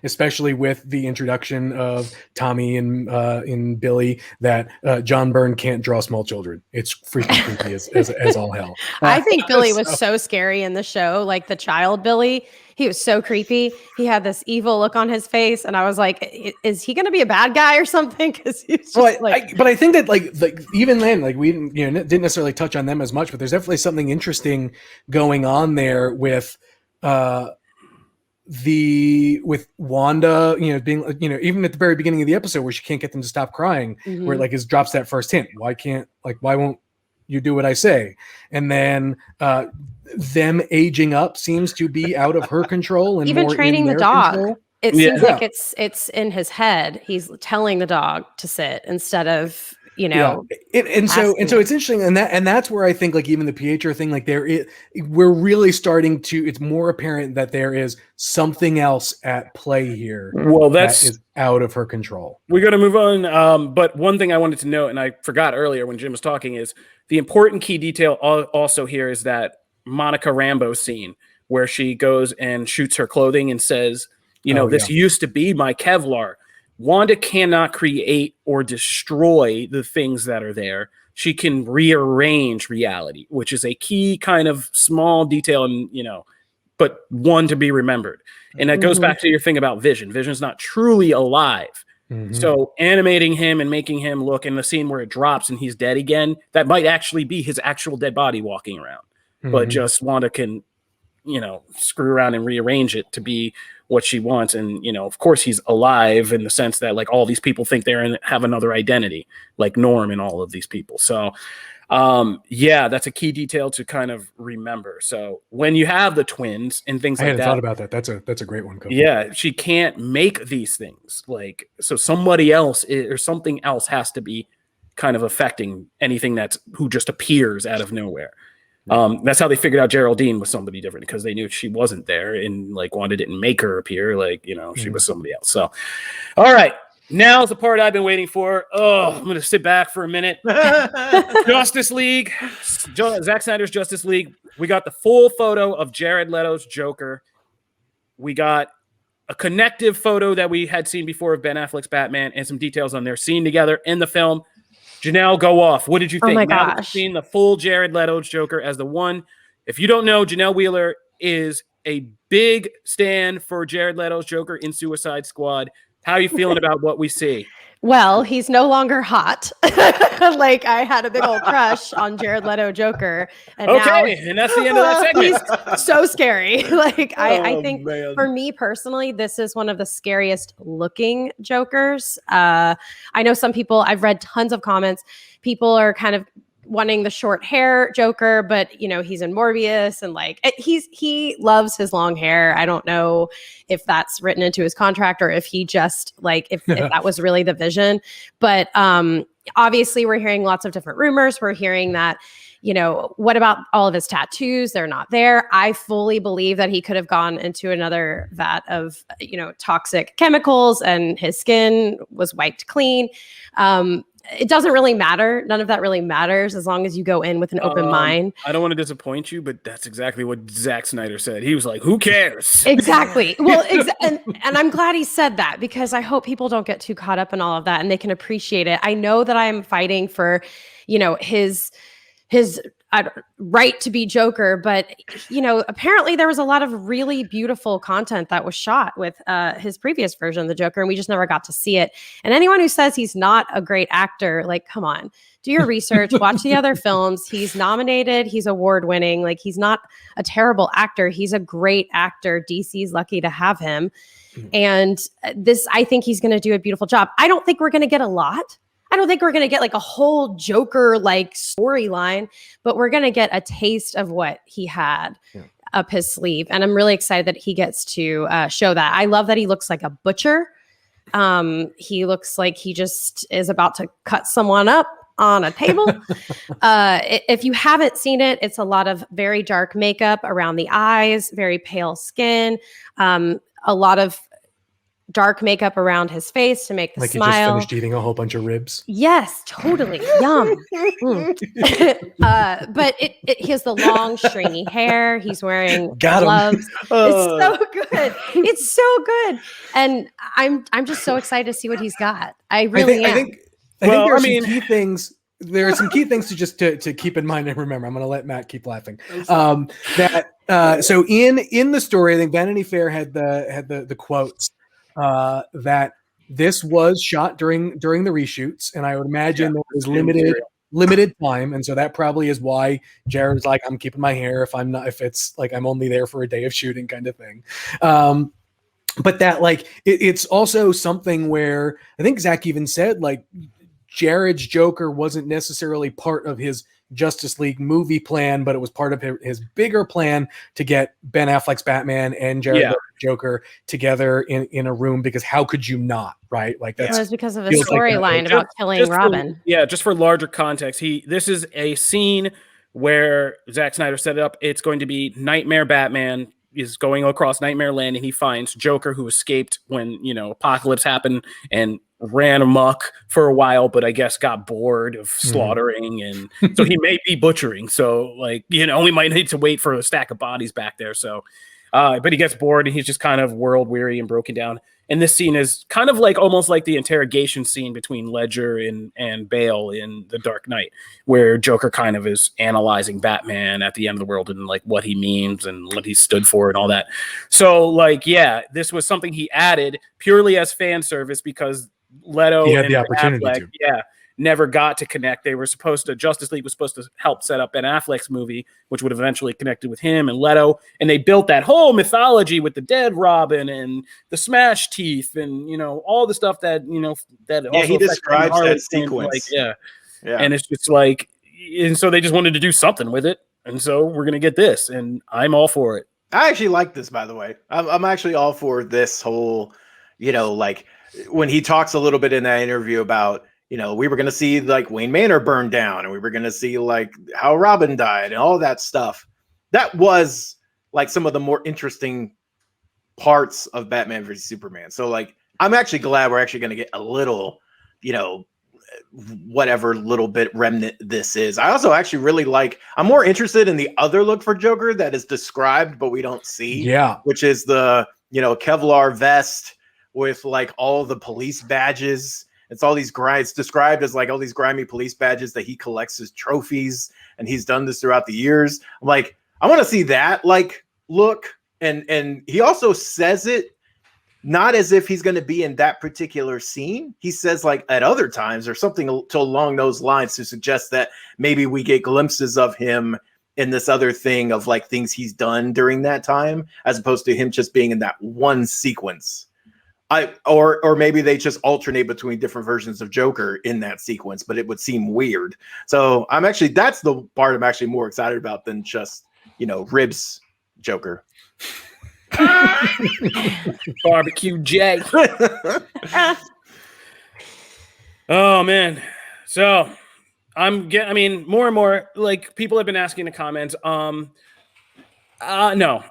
S4: especially with the introduction of Tommy and Billy, that John Byrne can't draw small children. It's freaking creepy as all hell.
S3: I think Billy was so scary in the show, like the child Billy. He was so creepy. He had this evil look on his face, and I was like, "Is he going to be a bad guy or something?" Because he's just
S4: but I think that like even then, like we didn't necessarily touch on them as much, but there's definitely something interesting going on there with with Wanda, being even at the very beginning of the episode where she can't get them to stop crying, where it drops that first hint. Why won't you do what I say? And then them aging up seems to be out of her control, and
S3: even
S4: more
S3: training
S4: in
S3: the
S4: their
S3: dog.
S4: Control.
S3: It seems like it's in his head. He's telling the dog to sit instead of so it's interesting, and that's where I think like even the Pietro thing, like we're really starting to. It's more apparent that there is something else at play here.
S1: Well, that
S4: is out of her control.
S1: We're going to move on. But one thing I wanted to note, and I forgot earlier when Jim was talking, is the important key detail also here is that Monica Rambeau scene where she goes and shoots her clothing and says, this used to be my Kevlar. Wanda cannot create or destroy the things that are there. She can rearrange reality, which is a key kind of small detail, and but one to be remembered. And that goes back to your thing about Vision. Vision's not truly alive. So animating him and making him look in the scene where it drops and he's dead again, that might actually be his actual dead body walking around. But just Wanda can, screw around and rearrange it to be what she wants. And, of course he's alive in the sense that like all these people think have another identity, like Norm and all of these people. So, that's a key detail to kind of remember. So when you have the twins and things like that. I
S4: hadn't thought about that. That's a great one. Cody.
S1: Yeah. She can't make these things so somebody else or something else has to be kind of affecting anything who just appears out of nowhere. That's how they figured out Geraldine was somebody different, because they knew she wasn't there, and like Wanda didn't make her appear, she was somebody else. So, all right, now's the part I've been waiting for. Oh, I'm gonna sit back for a minute. Justice League, Zack Snyder's Justice League. We got the full photo of Jared Leto's Joker. We got a connective photo that we had seen before of Ben Affleck's Batman, and some details on their scene together in the film. Janelle, go off. What did you think?
S3: Oh my
S1: now that you've
S3: gosh.
S1: seen the full Jared Leto's Joker as the one. If you don't know, Janelle Wheeler is a big stand for Jared Leto's Joker in Suicide Squad. How are you feeling about what we see?
S3: Well, he's no longer hot. Like I had a big old crush on Jared Leto Joker, and
S1: and that's the end of that segment.
S3: He's so scary. I think for me personally, this is one of the scariest looking Jokers. I know some people. I've read tons of comments. People are kind of wanting the short hair Joker, but he's in Morbius, and he loves his long hair. I don't know if that's written into his contract or if he just if that was really the vision. But obviously we're hearing lots of different rumors. We're hearing that, what about all of his tattoos? They're not there. I fully believe that he could have gone into another vat of, toxic chemicals and his skin was wiped clean. it doesn't really matter. None of that really matters as long as you go in with an open mind.
S1: I don't want to disappoint you, but that's exactly what Zack Snyder said. He was like, "Who cares?"
S3: Exactly. Well, and I'm glad he said that, because I hope people don't get too caught up in all of that and they can appreciate it. I know that I'm fighting for, his right to be Joker, but apparently there was a lot of really beautiful content that was shot with his previous version of the Joker, and we just never got to see it. And anyone who says he's not a great actor, like, come on, do your research, watch the other films. He's nominated, he's award winning. Like, he's not a terrible actor. He's a great actor. DC's lucky to have him. And I think he's going to do a beautiful job. I don't think we're going to get a lot. I don't think we're going to get like a whole Joker like storyline, but we're going to get a taste of what he had up his sleeve. And I'm really excited that he gets to show that. I love that he looks like a butcher. He looks like he just is about to cut someone up on a table. If you haven't seen it, it's a lot of very dark makeup around the eyes, very pale skin, a lot of dark makeup around his face to make the
S4: like
S3: smile.
S4: He just finished eating a whole bunch of ribs.
S3: Yes, totally. Yum. But he has the long, stringy hair. He's wearing gloves. It's so good. It's so good. And I'm just so excited to see what he's got. I really am.
S4: I think there are some key things. There are some key things to keep in mind and remember. I'm going to let Matt keep laughing. So in the story, I think Vanity Fair had the quotes that this was shot during the reshoots, and I would imagine there was limited time, and so that probably is why Jared's like, I'm keeping my hair if it's like I'm only there for a day of shooting kind of thing. But that like it's also something where I think Zack even said like Jared's Joker wasn't necessarily part of his Justice League movie plan, but it was part of his bigger plan to get Ben Affleck's Batman and Jared Joker together in a room, because how could you not, right? Like that's
S3: because of a storyline about killing Robin.
S1: Just for larger context, this is a scene where Zack Snyder set it up. It's going to be Nightmare Batman is going across Nightmare Land, and he finds Joker, who escaped when Apocalypse happened and ran amok for a while, but I guess got bored of slaughtering, and so he may be butchering. So we might need to wait for a stack of bodies back there. So, but he gets bored and he's just kind of world weary and broken down. And this scene is kind of like almost like the interrogation scene between Ledger and Bale in The Dark Knight, where Joker kind of is analyzing Batman at the end of the world and like what he means and what he stood for and all that. So this was something he added purely as fan service because Leto
S4: he had
S1: and
S4: the opportunity
S1: Affleck, never got to connect. They were Justice League was supposed to help set up Ben Affleck's movie, which would have eventually connected with him and Leto. And they built that whole mythology with the dead Robin and the smash teeth and, all the stuff that, that also
S2: he describes that sequence.
S1: And it's just like, and so they just wanted to do something with it. And so we're going to get this, and I'm all for it.
S2: I actually like this, by the way. I'm actually all for this whole, like when he talks a little bit in that interview about, we were going to see like Wayne Manor burned down, and we were going to see like how Robin died and all that stuff. That was like some of the more interesting parts of Batman versus Superman. So like, I'm actually glad we're actually going to get a little, whatever little bit remnant this is. I also actually really I'm more interested in the other look for Joker that is described, but we don't see.
S4: Yeah.
S2: Which is the, Kevlar vest with like all the police badges. It's all these it's described as like all these grimy police badges that he collects as trophies, and he's done this throughout the years. I'm like, I want to see that like look, and he also says it not as if he's going to be in that particular scene. He says like at other times or something along those lines to suggest that maybe we get glimpses of him in this other thing of like things he's done during that time, as opposed to him just being in that one sequence. Or maybe they just alternate between different versions of Joker in that sequence, but it would seem weird. So that's the part I'm actually more excited about than just, Ribs Joker.
S1: Barbecue J. Oh man. So more and more like people have been asking in the comments. No,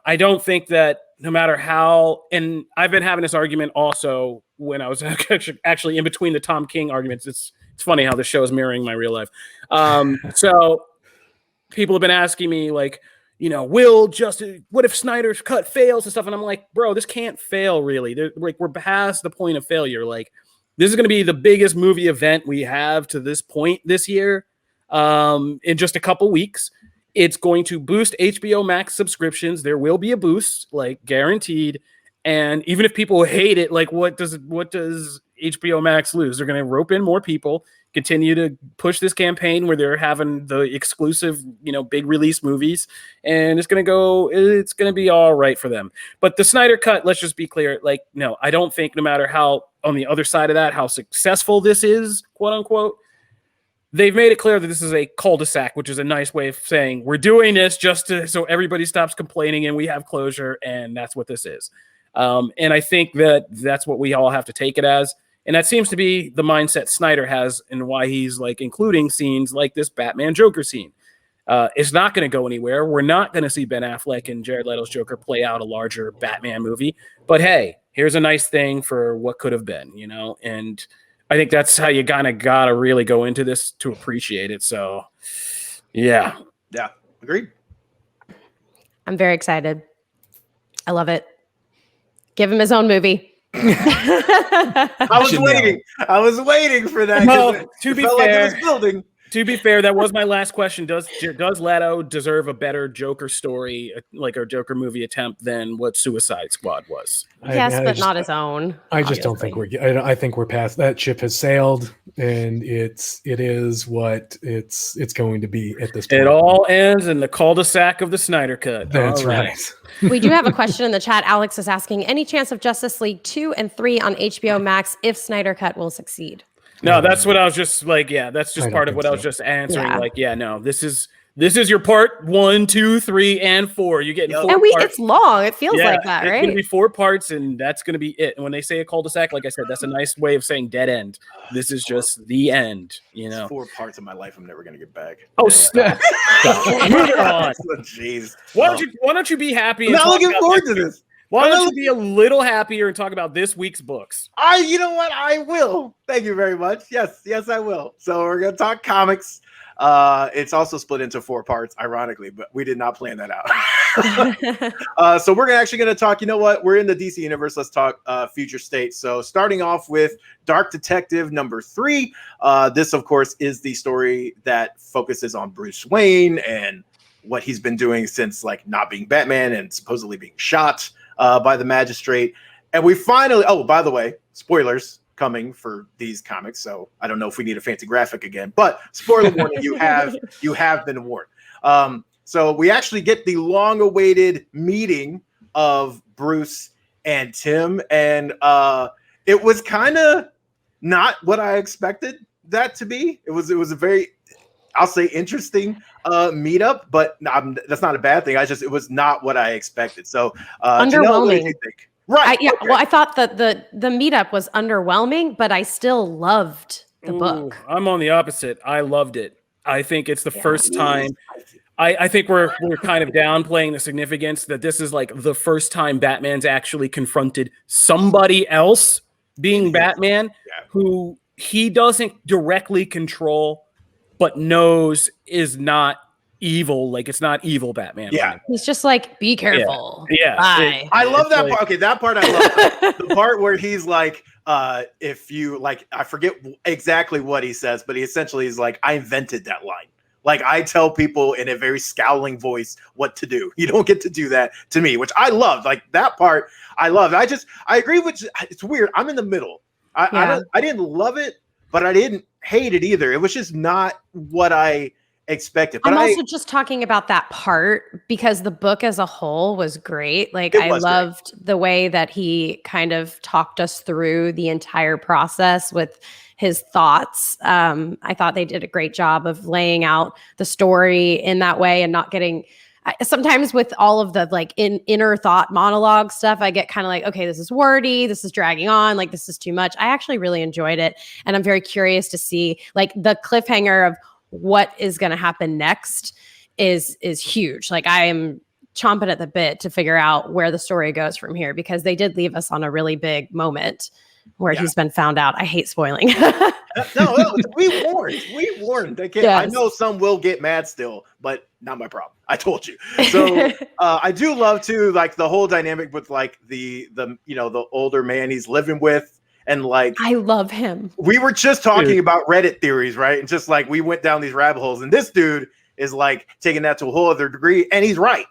S1: I don't think that no matter how, and I've been having this argument also when I was actually in between the Tom King arguments. It's It's funny how the show is mirroring my real life. So people have been asking me like, what if Snyder's cut fails and stuff? And I'm like, bro, this can't fail really. We're past the point of failure. Like, this is going to be the biggest movie event we have to this point this year. In just a couple weeks, it's going to boost HBO Max subscriptions. There will be a boost, like guaranteed. And even if people hate it, like what does HBO Max lose? They're going to rope in more people, continue to push this campaign where they're having the exclusive, big release movies, and it's going to be all right for them. But the Snyder cut, let's just be clear, like, no, I don't think no matter how on the other side of that, how successful this is, quote unquote, they've made it clear that this is a cul-de-sac, which is a nice way of saying we're doing this just so everybody stops complaining and we have closure, and that's what this is. And I think that's what we all have to take it as. And that seems to be the mindset Snyder has and why he's like including scenes like this Batman Joker scene. It's not going to go anywhere. We're not going to see Ben Affleck and Jared Leto's Joker play out a larger Batman movie. But hey, here's a nice thing for what could have been, and I think that's how you gotta really go into this to appreciate it. So, yeah,
S2: agreed.
S3: I'm very excited. I love it. Give him his own movie.
S2: I was waiting for that.
S1: Well, to be fair,
S2: like building.
S1: To be fair, that was my last question. Does Leto deserve a better Joker story, like a Joker movie attempt, than what Suicide Squad was?
S3: Yes, but not his own.
S4: I just don't think I think we're past that. Ship has sailed, and it is what it's going to be at this point.
S1: It all ends in the cul-de-sac of the Snyder cut.
S4: That's right.
S3: We do have a question in the chat. Alex is asking, any chance of Justice League 2 and 3 on HBO Max if Snyder cut will succeed?
S1: No, that's what I was just like. Yeah, that's just part of what I was just answering. Yeah. Like, yeah, no, this is your part 1, 2, 3, and 4. You get 4
S3: and
S1: parts.
S3: It's long. It feels like that, right?
S1: It's going to be 4 parts, and that's going to be it. And when they say a cul-de-sac, like I said, that's a nice way of saying dead end. This is just the end.
S2: It's 4 parts of my life I'm never going to get back.
S1: Oh, stop! Move it on.
S2: Jeez.
S1: Why don't you be happy?
S2: I'm not looking forward to this.
S1: Why don't you be a little happier and talk about this week's books?
S2: You know what? I will. Thank you very much. Yes, I will. So we're going to talk comics. It's also split into 4 parts, ironically, but we did not plan that out. So we're actually going to talk, you know what? We're in the DC universe. Let's talk future state. So starting off with Dark Detective number 3. This, of course, is the story that focuses on Bruce Wayne and what he's been doing since like not being Batman and supposedly being shot by the magistrate. And we finally, by the way, spoilers coming for these comics. So I don't know if we need a fancy graphic again, but spoiler warning, you have been warned. So we actually get the long awaited meeting of Bruce and Tim. And it was kind of not what I expected that to be. It was a very, I'll say, interesting meetup, but that's not a bad thing. It was not what I expected. So
S3: underwhelming.
S2: Janelle, what did you think? Right.
S3: Okay. Well, I thought that the meetup was underwhelming, but I still loved the book.
S1: I'm on the opposite. I loved it. I think it's the first time. I think we're kind of downplaying the significance that this is like the first time Batman's actually confronted somebody else being Batman who he doesn't directly control, but knows is not evil. Like, it's not evil Batman.
S2: Yeah.
S1: Right?
S3: He's just like, be careful.
S1: Yeah.
S3: Bye.
S2: I love that part. Okay, that part I love. The part where he's like, if you like, I forget exactly what he says, but he essentially is like, I invented that line. Like, I tell people in a very scowling voice what to do. You don't get to do that to me, which I love. Like, that part I love. I agree with, it's weird. I'm in the middle. I didn't love it, but I didn't hate it either. It was just not what I expected. But
S3: I'm also just talking about that part because the book as a whole was great. Like, I loved the way that he kind of talked us through the entire process with his thoughts. I thought they did a great job of laying out the story in that way and not getting sometimes with all of the like inner thought monologue stuff, I get kind of like, okay, this is wordy, this is dragging on, like this is too much. I actually really enjoyed it. And I'm very curious to see like the cliffhanger of what is going to happen next is huge. Like, I am chomping at the bit to figure out where the story goes from here, because they did leave us on a really big moment where he's been found out. I hate spoiling.
S2: No, we warned. They can't.
S3: Yes.
S2: I know some will get mad still, but not my problem. I told you. So I do love too, like the whole dynamic with like the older man he's living with, and like
S3: I love him.
S2: We were just talking about Reddit theories, right? And just like we went down these rabbit holes, and this dude is like taking that to a whole other degree, and he's right.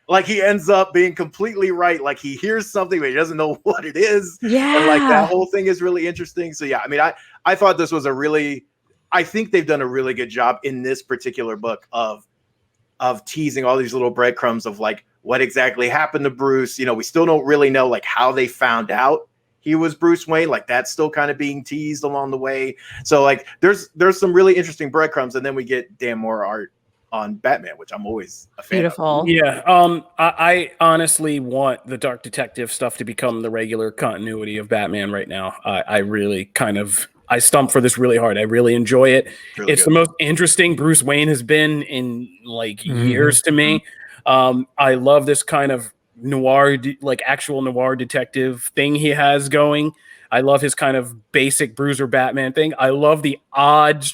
S2: Like he ends up being completely right. Like he hears something, but he doesn't know what it is.
S3: Yeah.
S2: And like that whole thing is really interesting. So yeah, I mean, I thought this was I think they've done a really good job in this particular book of teasing all these little breadcrumbs of like what exactly happened to Bruce. You know, we still don't really know like how they found out he was Bruce Wayne. Like that's still kind of being teased along the way. So like there's some really interesting breadcrumbs, and then we get Dan Moore art on Batman, which I'm always a fan
S3: Beautiful.
S2: of.
S1: Yeah. I honestly want the Dark Detective stuff to become the regular continuity of Batman right now. I stump for this really hard. I really enjoy it. It's the most interesting Bruce Wayne has been in like years to me. I love this kind of noir, like actual noir detective thing he has going. I love his kind of basic Bruiser Batman thing. I love the odd,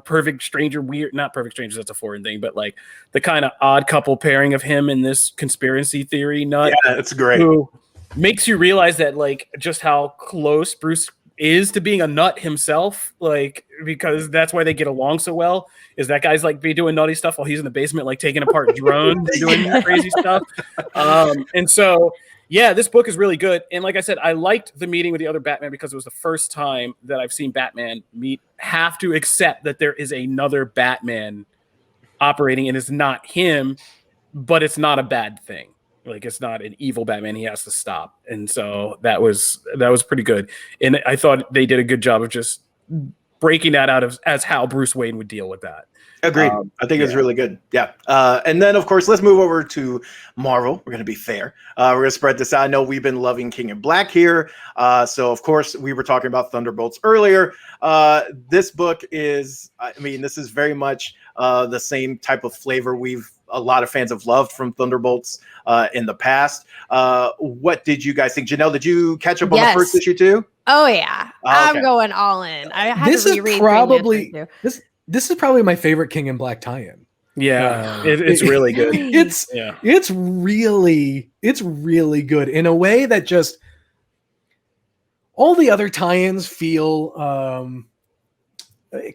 S1: perfect stranger, not perfect strangers, that's a foreign thing, but like the kind of odd couple pairing of him and this conspiracy theory nut.
S2: Yeah, it's great.
S1: Who makes you realize that like just how close Bruce is to being a nut himself, like because that's why they get along so well. Is that guy's like be doing nutty stuff while he's in the basement, like taking apart drones and doing crazy stuff. And so yeah, this book is really good. And like I said, I liked the meeting with the other Batman because it was the first time that I've seen Batman have to accept that there is another Batman operating, and it's not him, but it's not a bad thing. Like it's not an evil Batman he has to stop. And so that was pretty good. And I thought they did a good job of just breaking that out as how Bruce Wayne would deal with that.
S2: Agreed. I think it's really good. Yeah. And then, of course, let's move over to Marvel. We're going to be fair. We're going to spread this out. I know we've been loving King in Black here. So, of course, we were talking about Thunderbolts earlier. This book is, this is very much the same type of flavor a lot of fans have loved from Thunderbolts in the past. What did you guys think? Janelle, did you catch up on the first issue too?
S3: Oh, yeah. I'm going all in. I had to reread
S4: This is probably my favorite King in Black tie-in.
S1: Yeah, it's really good.
S4: It's really good in a way that just all the other tie-ins feel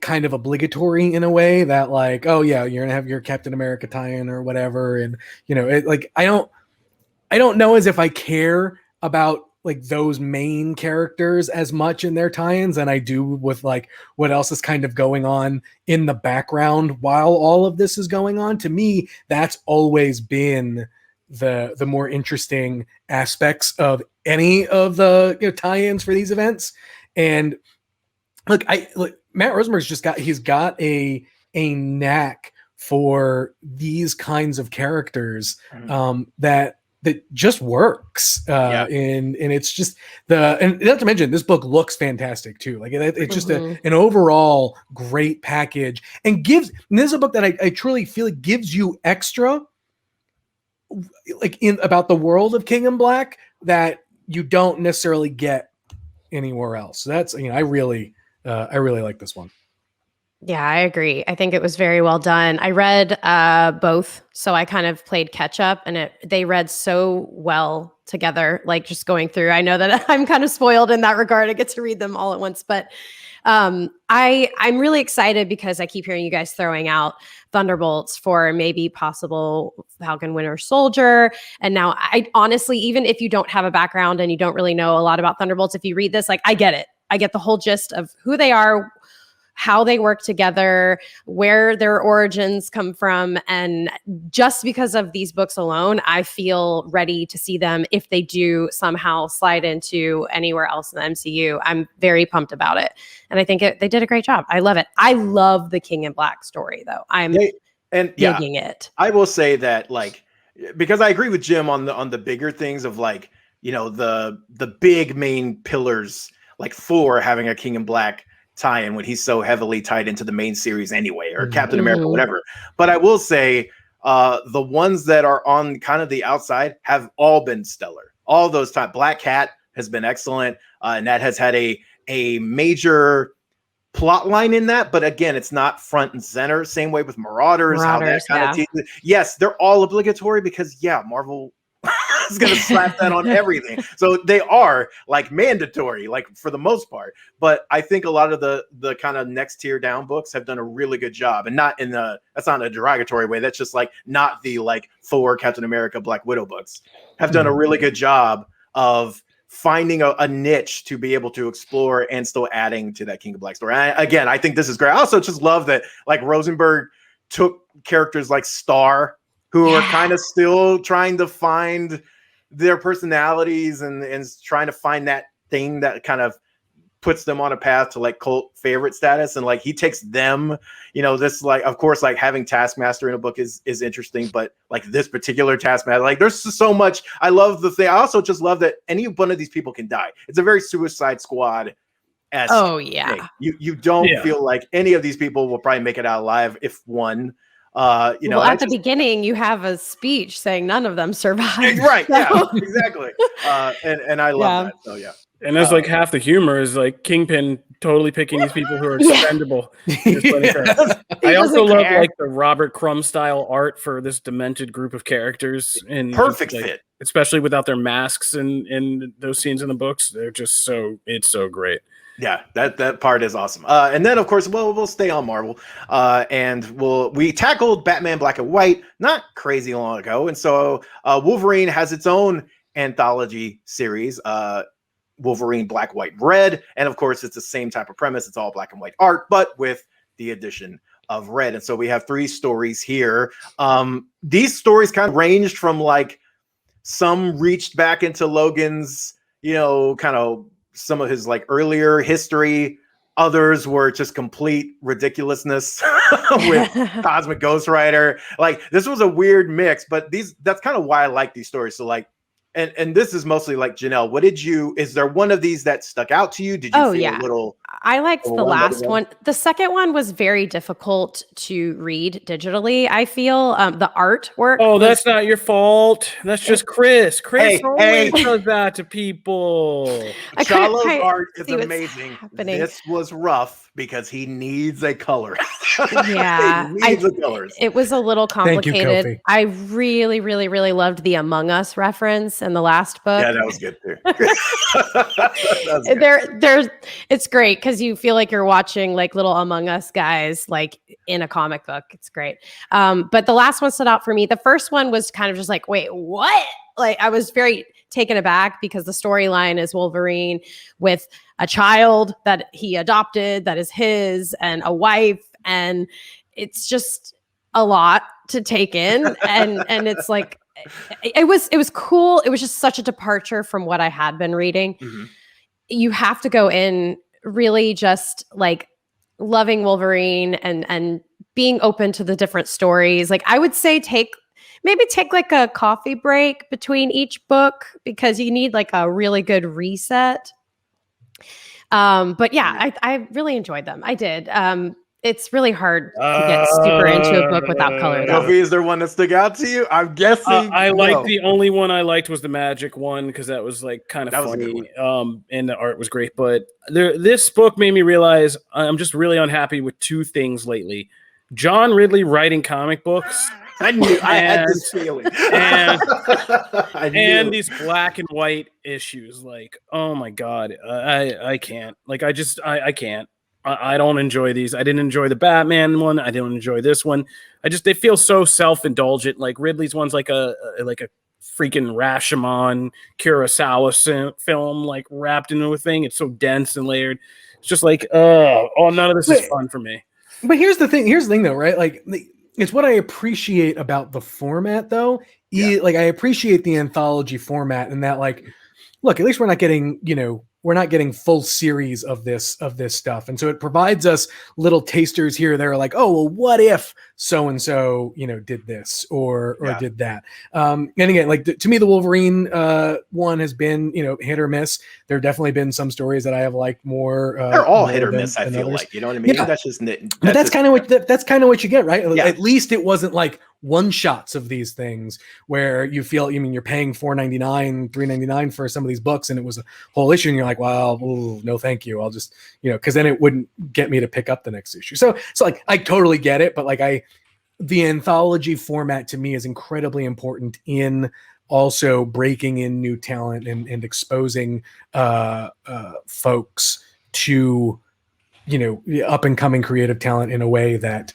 S4: kind of obligatory in a way that like, oh yeah, you're gonna have your Captain America tie-in or whatever, and I don't know as if I care about like those main characters as much in their tie-ins than I do with like what else is kind of going on in the background while all of this is going on. To me, that's always been the more interesting aspects of any of the tie-ins for these events. And look, Matt Rosenberg's he's got a knack for these kinds of characters that just works. And it's just and not to mention this book looks fantastic too. Like it's just an overall great package, and this is a book that I truly feel like gives you extra like about the world of King in Black that you don't necessarily get anywhere else. So that's, I really like this one.
S3: Yeah, I agree. I think it was very well done. I read both, so I kind of played catch up, and they read so well together, like just going through. I know that I'm kind of spoiled in that regard. I get to read them all at once, but I'm really excited because I keep hearing you guys throwing out Thunderbolts for maybe possible Falcon Winter Soldier. And now I honestly, even if you don't have a background and you don't really know a lot about Thunderbolts, if you read this, like I get it. I get the whole gist of who they are, how they work together, where their origins come from. And just because of these books alone, I feel ready to see them if they do somehow slide into anywhere else in the MCU. I'm very pumped about it. And I think they did a great job. I love it. I love the King in Black story, though. I'm digging it.
S2: I will say that, like, because I agree with Jim on the bigger things of like, the big main pillars, like Thor having a King in Black tie-in when he's so heavily tied into the main series anyway, or Captain America, whatever. But I will say the ones that are on kind of the outside have all been stellar. All those times. Black Cat has been excellent, and that has had a major plot line in that, but again, it's not front and center. Same way with Marauders, how that kind of yes, they're all obligatory because Marvel is going to slap that on everything. So they are like mandatory, like for the most part. But I think a lot of the kind of next tier down books have done a really good job, and not in that's not a derogatory way. That's just like not the like Thor, Captain America, Black Widow books have done a really good job of finding a niche to be able to explore and still adding to that King of Black story. Again, I think this is great. I also just love that like Rosenberg took characters like Star, who are kind of still trying to find their personalities and trying to find that thing that kind of puts them on a path to like cult favorite status. And like he takes them, this like, of course, like having Taskmaster in a book is interesting, but like this particular Taskmaster, like there's so much. I love the thing. I also just love that any one of these people can die. It's a very Suicide Squad. Thing. You don't feel like any of these people will probably make it out alive if one. At
S3: the beginning, you have a speech saying none of them survived.
S2: Right. So. Yeah, exactly. And I love that. So, yeah.
S1: And that's like half the humor is like Kingpin totally picking these people who are expendable. I also love like the Robert Crumb style art for this demented group of characters. And
S2: perfect fit.
S1: Especially without their masks and those scenes in the books. They're just it's so great.
S2: Yeah, that part is awesome. And then, of course, we'll stay on Marvel. And we tackled Batman Black and White not crazy long ago. And so Wolverine has its own anthology series, Wolverine Black, White, Red. And, of course, it's the same type of premise. It's all black and white art, but with the addition of red. And so we have 3 stories here. These stories kind of ranged from, like, some reached back into Logan's, kind of some of his like earlier history. Others were just complete ridiculousness with Cosmic Ghost Rider. Like this was a weird mix, but that's kind of why I like these stories. So like, and this is mostly like Janelle, is there one of these that stuck out to you? Did you feel a little?
S3: I liked the last one. The second one was very difficult to read digitally. I feel the artwork.
S1: Oh, that's not your fault. That's just Chris. Chris always does that to people.
S2: Shallow's art is amazing. This was rough because he needs a color.
S3: Yeah,
S2: he needs the colors.
S3: It was a little complicated.
S4: You,
S3: I really, really, really loved the Among Us reference in the last book.
S2: Yeah, that was good too.
S3: It's great because you feel like you're watching like little Among Us guys like in a comic book. It's great. But the last one stood out for me. The first one was kind of just like, wait, what? Like I was very taken aback because the storyline is Wolverine with a child that he adopted that is his and a wife, and it's just a lot to take in. And it's like it was cool. It was just such a departure from what I had been reading. Mm-hmm. You have to go in really just like loving Wolverine and being open to the different stories. Like I would say take like a coffee break between each book because you need like a really good reset. But yeah, I really enjoyed them. I did. It's really hard to get super into a book without color.
S2: Kofi, is there one that stuck out to you? I'm guessing.
S1: The only one I liked was the Magic one because that was like kind of funny. And the art was great. But this book made me realize I'm just really unhappy with 2 things lately. John Ridley writing comic books.
S2: I knew I had this feeling.
S1: And these black and white issues. Like, oh my God. I can't. Like I can't. I don't enjoy these. I didn't enjoy the Batman one. I didn't enjoy this one. They feel so self-indulgent. Like Ridley's one's like a freaking Rashomon Kurosawa film, like wrapped into a thing. It's so dense and layered. It's just like, none of this is fun for me.
S4: But here's the thing though, right? Like it's what I appreciate about the format though. Yeah. Like I appreciate the anthology format and that like, look, at least we're not getting full series of this stuff. And so it provides us little tasters here that are like, oh, well, what if so-and-so, did this or did that. And again, like to me, the Wolverine one has been, hit or miss. There have definitely been some stories that I have liked more.
S2: They're all hit or miss, I feel like, you know what I mean?
S4: Yeah. That's kind of what you get, right? Yeah. At least it wasn't like one shots of these things where you feel, I mean, you're paying $4.99, $3.99 for some of these books, and it was a whole issue, and you're like, well, ooh, no, thank you. I'll just, because then it wouldn't get me to pick up the next issue. So like, I totally get it, but like the anthology format to me is incredibly important in also breaking in new talent and exposing folks to up and coming creative talent in a way that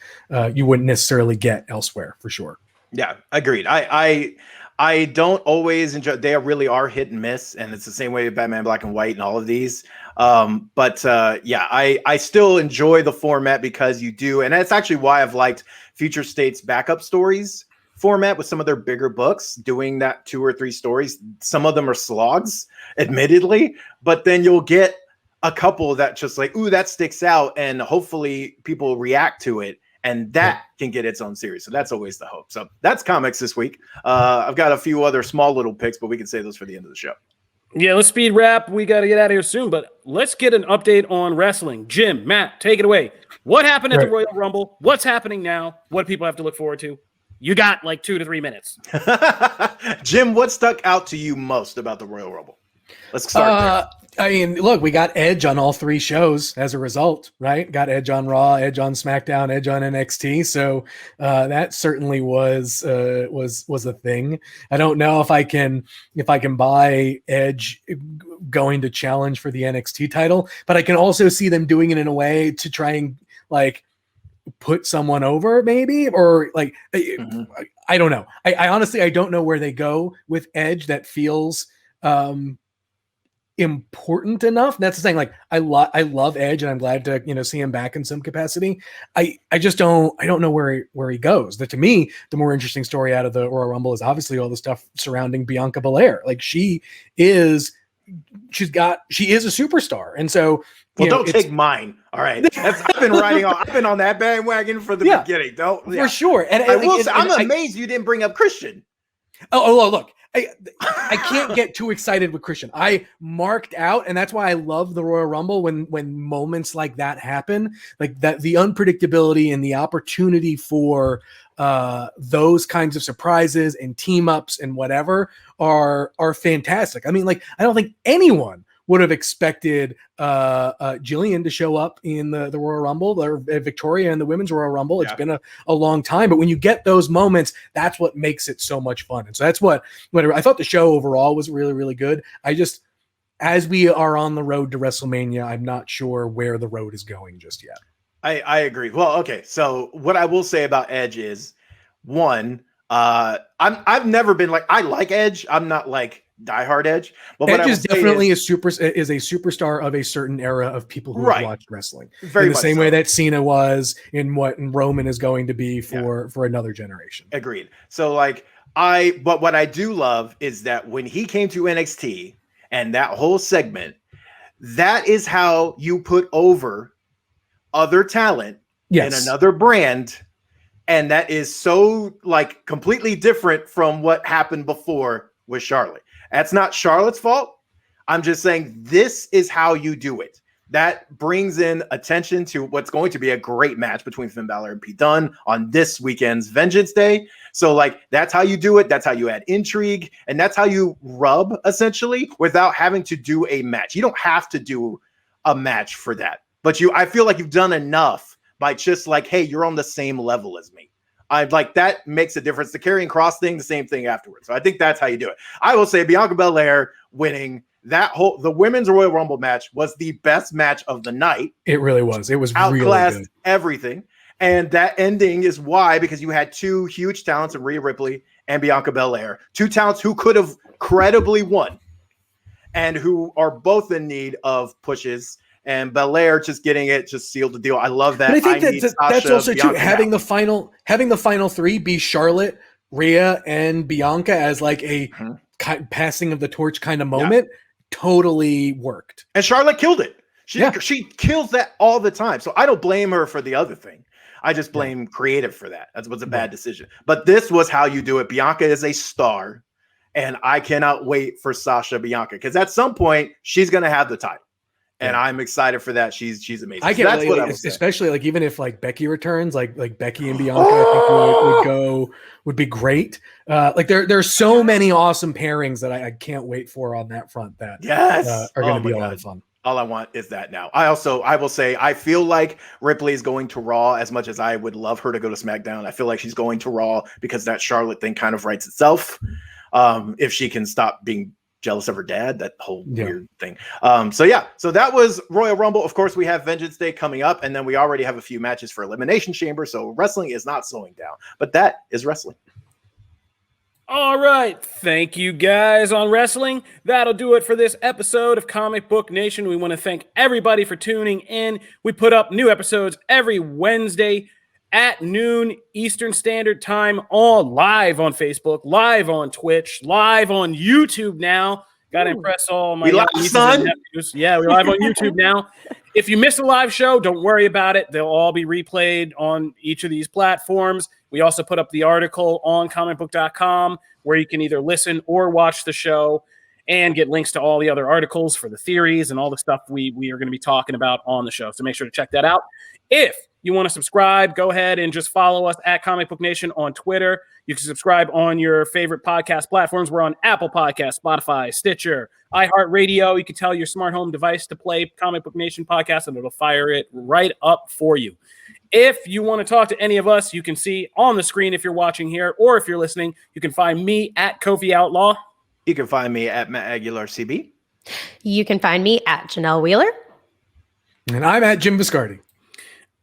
S4: you wouldn't necessarily get elsewhere, for sure.
S2: Yeah, agreed. I don't always enjoy. They really are hit and miss, and it's the same way with Batman Black and White and all of these. But I still enjoy the format because you do, and that's actually why I've liked Future State's backup stories format with some of their bigger books, doing that 2 or 3 stories. Some of them are slogs, admittedly, but then you'll get a couple that just like, ooh, that sticks out, and hopefully people react to it, and that can get its own series. So that's always the hope. So that's comics this week. I've got a few other small little picks, but we can save those for the end of the show.
S1: Yeah, let's speed wrap. We got to get out of here soon, but let's get an update on wrestling. Jim, Matt, take it away. What happened at the Royal Rumble? What's happening now? What do people have to look forward to? You got like 2 to 3 minutes.
S2: Jim, what stuck out to you most about the Royal Rumble? Let's start there.
S4: I mean, look, we got Edge on all 3 shows as a result, right? Got Edge on Raw, Edge on SmackDown, Edge on NXT. So that certainly was a thing. I don't know if I can buy Edge going to challenge for the NXT title, but I can also see them doing it in a way to try and like put someone over, maybe, or like I don't know. I honestly, I don't know where they go with Edge that feels important enough. That's the thing. Like I love Edge, and I'm glad to see him back in some capacity. I don't know where he goes. That to me, the more interesting story out of the Royal Rumble is obviously all the stuff surrounding Bianca Belair. Like she is a superstar, and so
S2: don't take mine. All right, I've been on that bandwagon for the beginning.
S4: For sure. And
S2: I'm amazed you didn't bring up Christian.
S4: Oh, look. I can't get too excited with Christian. I marked out, and that's why I love the Royal Rumble when moments like that happen, like that, the unpredictability and the opportunity for those kinds of surprises and team ups and whatever are fantastic. I mean, like, I don't think anyone would have expected Jillian to show up in the Royal Rumble, or Victoria in the Women's Royal Rumble. It's been a long time, but when you get those moments, that's what makes it so much fun. And so that's whatever. I thought the show overall was really, really good. As we are on the road to WrestleMania, I'm not sure where the road is going just yet.
S2: I agree. Well, okay. So what I will say about Edge is, one, I've never been like, I like Edge. I'm not like diehard Edge, but
S4: Edge is definitely a superstar of a certain era of people who have watched wrestling.
S2: Very
S4: in the same way that Cena was, in what Roman is going to be for another generation.
S2: Agreed. So but what I do love is that when he came to NXT and that whole segment, that is how you put over other talent in another brand. And that is so like completely different from what happened before with Charlotte. That's not Charlotte's fault. I'm just saying this is how you do it. That brings in attention to what's going to be a great match between Finn Balor and Pete Dunne on this weekend's Vengeance Day. So like, that's how you do it. That's how you add intrigue. And that's how you rub, essentially, without having to do a match. You don't have to do a match for that. But I feel like you've done enough by just like, hey, you're on the same level as me. I'd like that makes a difference. The Karrion Kross thing, the same thing afterwards. So I think that's how you do it. I will say Bianca Belair winning the Women's Royal Rumble match was the best match of the night.
S4: It really was. It was
S2: outclassed
S4: really good.
S2: Everything. And that ending is why, because you had 2 huge talents in Rhea Ripley and Bianca Belair, 2 talents who could have credibly won and who are both in need of pushes. And Belair just getting it just sealed the deal. I love that.
S4: But I think that's also too, having the final 3 be Charlotte, Rhea, and Bianca as like a passing of the torch kind of moment totally worked.
S2: And Charlotte killed it. She kills that all the time. So I don't blame her for the other thing. I just blame creative for that. That was a bad decision. But this was how you do it. Bianca is a star, and I cannot wait for Sasha Bianca, because at some point she's going to have the title. and I'm excited for that. She's amazing.
S4: I can't really, especially like even if like Becky returns, like Becky and Bianca, I think would be great. Like there's so many awesome pairings that I can't wait for on that front that are going to be a lot of fun.
S2: All I want is that now. I will say, I feel like Ripley is going to Raw as much as I would love her to go to SmackDown. I feel like she's going to Raw because that Charlotte thing kind of writes itself. If she can stop being jealous of her dad, that whole weird thing. So that was Royal Rumble. Of course, we have Vengeance Day coming up, and then we already have a few matches for Elimination Chamber. So wrestling is not slowing down, but that is wrestling.
S1: All right. Thank you guys on wrestling. That'll do it for this episode of Comic Book Nation. We want to thank everybody for tuning in. We put up new episodes every Wednesday at noon Eastern Standard Time, all live on Facebook, live on Twitch, live on YouTube now. Got to impress all my nieces and nephews. Yeah, we're live on YouTube now. If you miss a live show, don't worry about it. They'll all be replayed on each of these platforms. We also put up the article on comicbook.com where you can either listen or watch the show and get links to all the other articles for the theories and all the stuff we are going to be talking about on the show. So make sure to check that out. If you want to subscribe, go ahead and just follow us at Comic Book Nation on Twitter. You can subscribe on your favorite podcast platforms. We're on Apple Podcasts, Spotify, Stitcher, iHeartRadio. You can tell your smart home device to play Comic Book Nation podcast, and it'll fire it right up for you. If you want to talk to any of us, you can see on the screen if you're watching here, or if you're listening, you can find me at Kofi Outlaw.
S2: You can find me at Matt Aguilar CB.
S3: You can find me at Janelle Wheeler.
S4: And I'm at Jim Viscardi.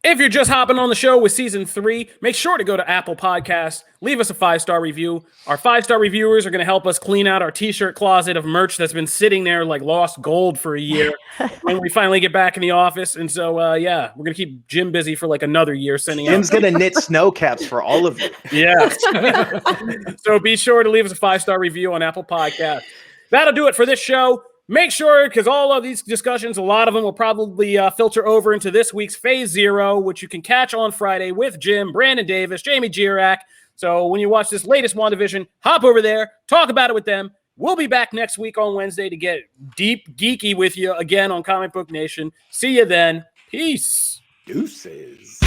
S1: If you're just hopping on the show with season 3, make sure to go to Apple Podcasts, leave us a 5-star review. Our 5-star reviewers are going to help us clean out our t-shirt closet of merch that's been sitting there like lost gold for a year when we finally get back in the office. And so, we're going to keep Jim busy for like another year sending
S2: Jim's going to knit snow caps for all of you.
S1: Yes. So be sure to leave us a 5-star review on Apple Podcasts. That'll do it for this show. Make sure, because all of these discussions, a lot of them will probably filter over into this week's Phase 0, which you can catch on Friday with Jim, Brandon Davis, Jamie Girac. So when you watch this latest WandaVision, hop over there, talk about it with them. We'll be back next week on Wednesday to get deep geeky with you again on Comic Book Nation. See you then. Peace.
S2: Deuces.